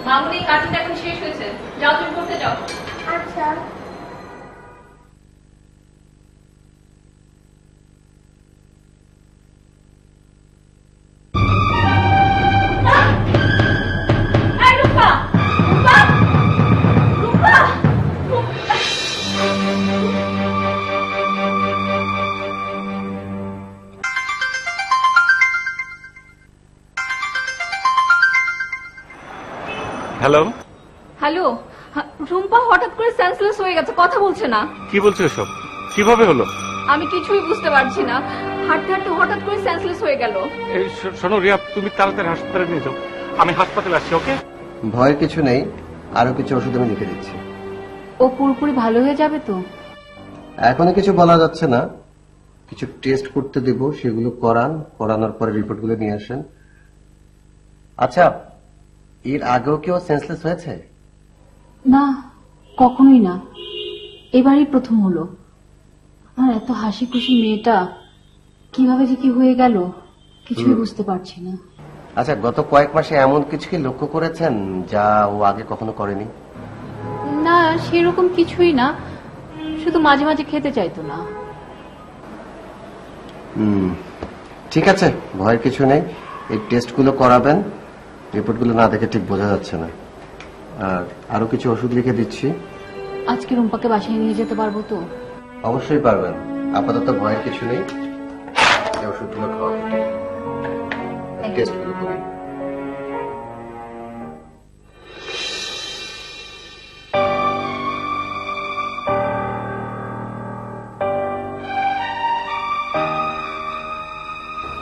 মামুনি, কাজটা এখন শেষ হয়েছে, যাও তুমি পড়তে যাও। আচ্ছা। এই রূপা, রূপা, রূপা, হ্যালো। হ্যালো, রুম্পা হঠাৎ করে সেন্সলেস হয়ে গেছে, কথা বলছে না। কি বলছো এসব? কিভাবে হলো? আমি কিছুই বুঝতে পারছি না, হাঁটতে হাঁটতে হঠাৎ করে সেন্সলেস হয়ে গেল। এই শোনো রিয়া, তুমি তাড়াতাড়ি হাসপাতালে নিয়ে যাও। আমি হাসপাতালে আসছি। ওকে? ভয়ের কিছু নেই, আরো কিছু ওষুধ আমি লিখে দিচ্ছি। ও পুরোপুরি ভালো হয়ে যাবে তো? এখনো কিছু বলা যাচ্ছে না, কিছু টেস্ট করতে দেব, সেগুলো করানোর পরে রিপোর্টগুলো নিয়ে আসেন। আচ্ছা, এর আগেও কেউ সেন্সলেস হয়েছে? না, কখনোই না, এবারই প্রথম হলো। আমার এত হাসি খুশি মেয়েটা কিভাবে যে কি হয়ে গেল কিছুই বুঝতে পারছি না। আচ্ছা, গত কয়েক মাসে এমন কিছু কি লক্ষ্য করেছেন যা ও আগে কখনো করেনি? না, সেরকম কিছুই না, শুধু মাঝে মাঝে খেতে চাইতো না। ঠিক আছে, ভয়ের কিছু নেই, এই টেস্টগুলো করাবেন। রিপোর্টগুলো না দেখে ঠিক বোঝা যাচ্ছে না। আর আরো কিছু ওষুধ লিখে দিচ্ছি। আজকে রুম্পাকে বাসায় নিয়ে যেতে পারবো তো? অবশ্যই পারবেন, আপাতত ভয়ের কিছু নেই। এই ওষুধগুলো খাওয়াবেন, টেস্টগুলো করুন।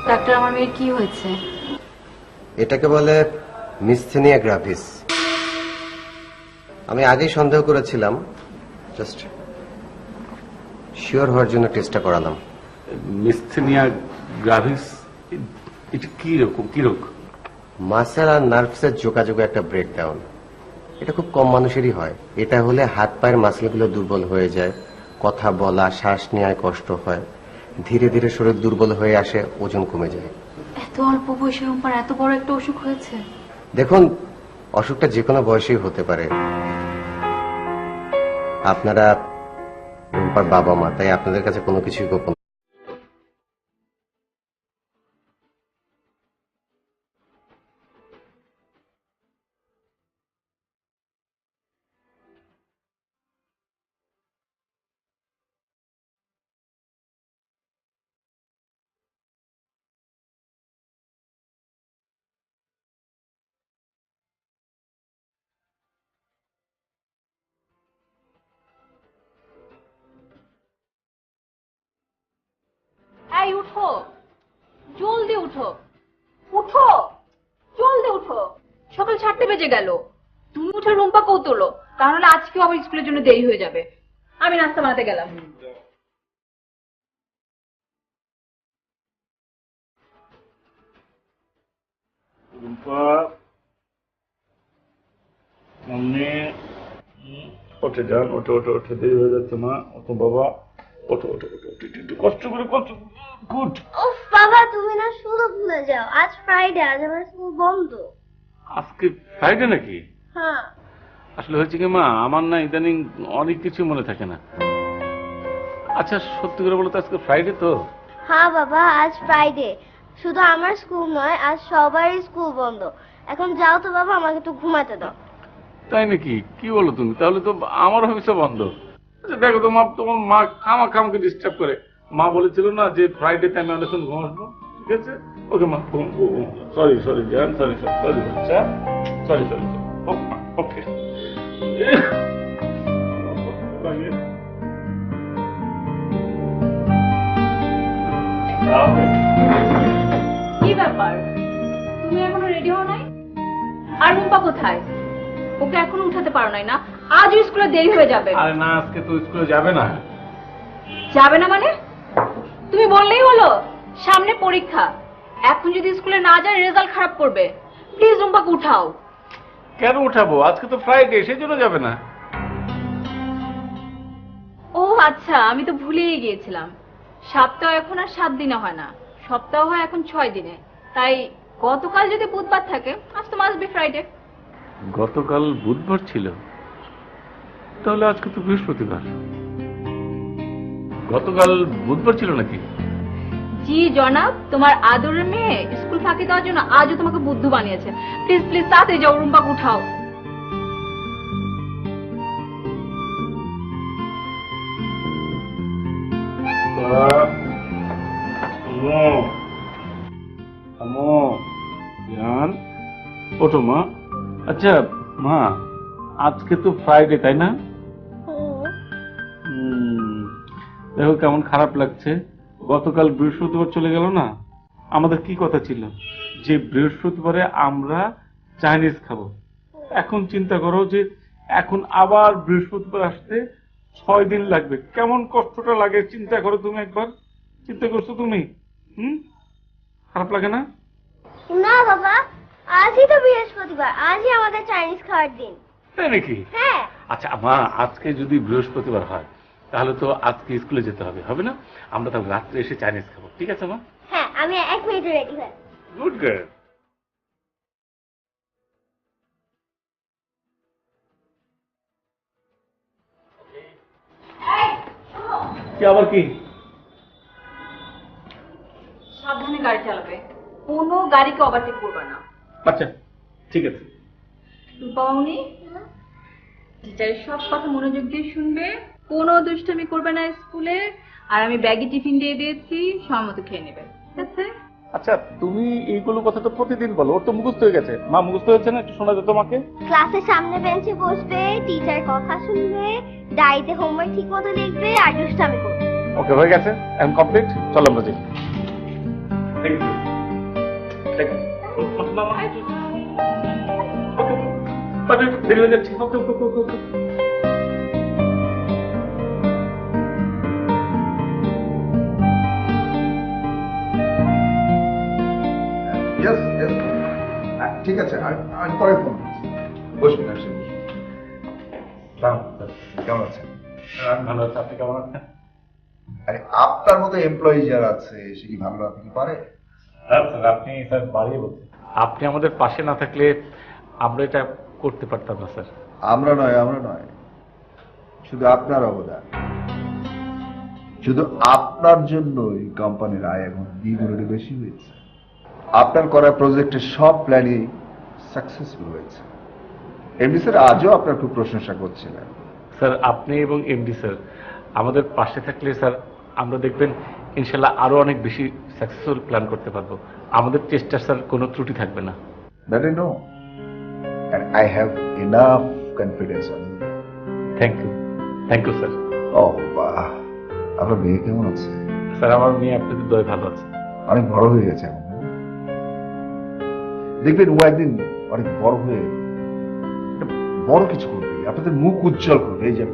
ডাক্তার, আমার মেয়ের কি হয়েছে? এটাকে বলে মিসথেনিয়া গ্রাভিস। আমি আগেই সন্দেহ করেছিলাম, জাস্ট শিওর হওয়ার জন্য টেস্টটা করালাম। মিসথেনিয়া গ্রাভিস, এটা কি রোগ? মাসেল আর নার্ভসের যোগাযোগে একটা ব্রেকডাউন। এটা খুব কম মানুষেরই হয়। এটা হলে হাত পায়ের মাসেলগুলো দুর্বল হয়ে যায়, কথা বলা, শ্বাস নেওয়ায় কষ্ট হয়, ধীরে ধীরে শরীর দুর্বল হয়ে আসে, ওজন কমে যায়। এত অল্প বয়সে রুম্পার এত বড় একটা অসুখ হয়েছে? দেখুন, অসুখটা যে কোনো বয়সেই হতে পারে। আপনারা রূপার বাবা মা, তাই আপনাদের কাছে কোনো কিছু গোপন। এই উঠো, জলদি উঠো, উঠো, জলদি উঠো, সকাল 7টে বেজে গেল। তুমি উঠে রুম্পাকেও তোলো, তাহলে আজকেও আবার স্কুলের জন্য দেরি হয়ে যাবে। আমি নাস্তা বানাতে গেলাম। রুম্পা, মম্মি, ওঠে যান, ওঠে ওঠে ওঠে, দেরি হয়ে যাচ্ছে মা। ওঠো বাবা, ওঠো ওঠো ওঠো, একটু কষ্ট করে, কষ্ট। গুড। উফ বাবা, তুমি না শুধু ভুলে যাও, আজ ফ্রাইডে, আজ আমার স্কুল বন্ধ। আজকে ফ্রাইডে নাকি? হ্যাঁ। আসলে হয়েছে কি মা, আমার না ইদানিং অনেক কিছু মনে থাকে না। আচ্ছা সত্যি করে বলো তো, আজকে ফ্রাইডে তো? হ্যাঁ বাবা, আজ ফ্রাইডে, শুধু আমার স্কুল নয়, আজ সবারই স্কুল বন্ধ। এখন যাও তো বাবা, আমাকে একটু ঘুমাতে দাও। তাই নাকি? কি বলো তুমি? তাহলে তো আমার অফিসে বন্ধ। আচ্ছা দেখো তো মা, তোমার মা খামাকে ডিস্টার্ব করে। মা বলেছিল না যে ফ্রাইডেতে আমি অনেকক্ষণ ঘুমাবো, ঠিক আছে? ওকে মা, সরি সরি জান, সরি সরি বাচ্চা, সরি সরি ওকে। কি ব্যাপার, তুমি এখনো রেডি হও নাই? আর রুম্পা কোথায়? ওকে এখনো উঠাতে পারো নাই না? আজও স্কুলে দেরি হয়ে যাবে। আরে না, আজকে তো স্কুলে যাবে না। যাবে না মানে? তুমি বললেই হলো, সামনে পরীক্ষা, এখন যদি স্কুলে না যায় রেজাল্ট খারাপ করবে। প্লিজ রুম্পাকে উঠাও। কেন উঠাবো? আজকে তো ফ্রাইডে, সেই জন্য যাবে না। ও আচ্ছা, আমি তো ভুলেই গিয়েছিলাম। সপ্তাহ এখন আর 7 দিনে হয় না, সপ্তাহ হয় এখন 6 দিনে। তাই গতকাল যদি বুধবার থাকে, আজ তো মাস্ট বি ফ্রাইডে। গতকাল বুধবার ছিল, তাহলে আজকে তো বৃহস্পতিবার। গতকাল বুধবার ছিল নাকি? জি জনাব, তোমার আদরের মেয়ে স্কুল ফাঁকি দেওয়ার জন্য আজও তোমাকে বুদ্ধু বানিয়েছে। প্লিজ প্লিজ তাড়াতাড়ি যাও, রুম্পাকে উঠাও। জান, ওঠো মা। আচ্ছা মা, আজকে তো ফ্রাইডে তাই না? দেখো কেমন খারাপ লাগছে। গতকাল বৃহস্পতিবার চলে গেল না। আমাদের কি কথা ছিল যে বৃহস্পতিবারে আমরা চাইনিজ খাবো। এখন চিন্তা করো যে এখন আবার বৃহস্পতিবার আসতে 6 দিন লাগবে। কেমন কষ্টটা লাগে চিন্তা করো তুমি একবার। চিন্তা করছো তুমি? খারাপ লাগে না? না বাবা, আজই তো বৃহস্পতিবার, আজই আমাদের চাইনিজ খাওয়ার দিন। তাই নাকি? হ্যাঁ। আচ্ছা মা, আজকে যদি বৃহস্পতিবার হয় তাহলে তো আজকে স্কুলে যেতে হবে, হবে না? আমরা তাহলে রাত্রে এসে চাইনিজ খাবো, ঠিক আছে মা? হ্যাঁ, আমি 1 মিনিটে রেডি হই। Good girl. কি আবার কি? সাবধানে গাড়ি চালাবে, কোনো গাড়িকে ওভারটেক করবে না। আচ্ছা ঠিক আছে। রূপামণি, টিচারের সব কথা মনোযোগ দিয়ে শুনবে, কোনো দুষ্টামি করবে না স্কুলে। আর আমি ব্যাগে টিফিন দিয়ে দিয়েছি, সময় মতো খেয়ে নেবে, ঠিক আছে? আচ্ছা তুমি এইগুলো কথা তো প্রতিদিন বলো, ওর তো মুখস্থ হয়ে গেছে। মা মুখস্থ হয়েছে না? একটু শোনা যেত তোমাকে। ক্লাসের সামনে বেঞ্চে বসবে, টিচার কথা শুনবে, ডায়েরিতে হোমওয়ার্ক ঠিক মতো লিখবে, আর দুষ্টামি করবে। ওকে, হয়ে গেছে, এখন কমপ্লিট। চলো আমরা যাই। Thank you. দেরি হয়ে যাচ্ছে। ঠিক আছে, আমি পরে ফোন করছি। বসুন, আসেন। কেমন আছেন? ভালো আছে, আপনি কেমন আছেন? আরে আপনার মতো এমপ্লয়ি যারা আছে সে কি ভালো রাখতে কি পারে? আপনি স্যার বাড়িয়ে বলছেন। আপনি আমাদের পাশে না থাকলে আমরা এটা করতে পারতাম না স্যার। আমরা নয়, শুধু আপনার অবদান। শুধু আপনার জন্যই কোম্পানির আয় এখন দ্বিগুণের বেশি হয়েছে। আপনার করা প্রজেক্টের সব প্ল্যানই সাকসেসফুল হয়েছে। এমডি স্যার আজও আপনার খুব প্রশংসা করছিলেন। স্যার আপনি এবং এমডি স্যার আমাদের পাশে থাকলে স্যার আমরা দেখবেন ইনশাল্লাহ আরো অনেক বেশি সাকসেসফুল প্ল্যান করতে পারবো। আমাদের চেষ্টার স্যার কোনো ত্রুটি থাকবে না। That I know. And I have enough confidence on you. Thank you sir. ও বাহ, আপনার মেয়ে কেমন আছে? স্যার আমার মেয়ে আপনাদের দয় ভালো আছে। অনেক বড় হয়ে গেছে এখন। দেখবেন ও একদিন অনেক বড় হয়ে একটা বড় কিছু করবে, আপনাদের মুখ উজ্জ্বল করবে। এই যে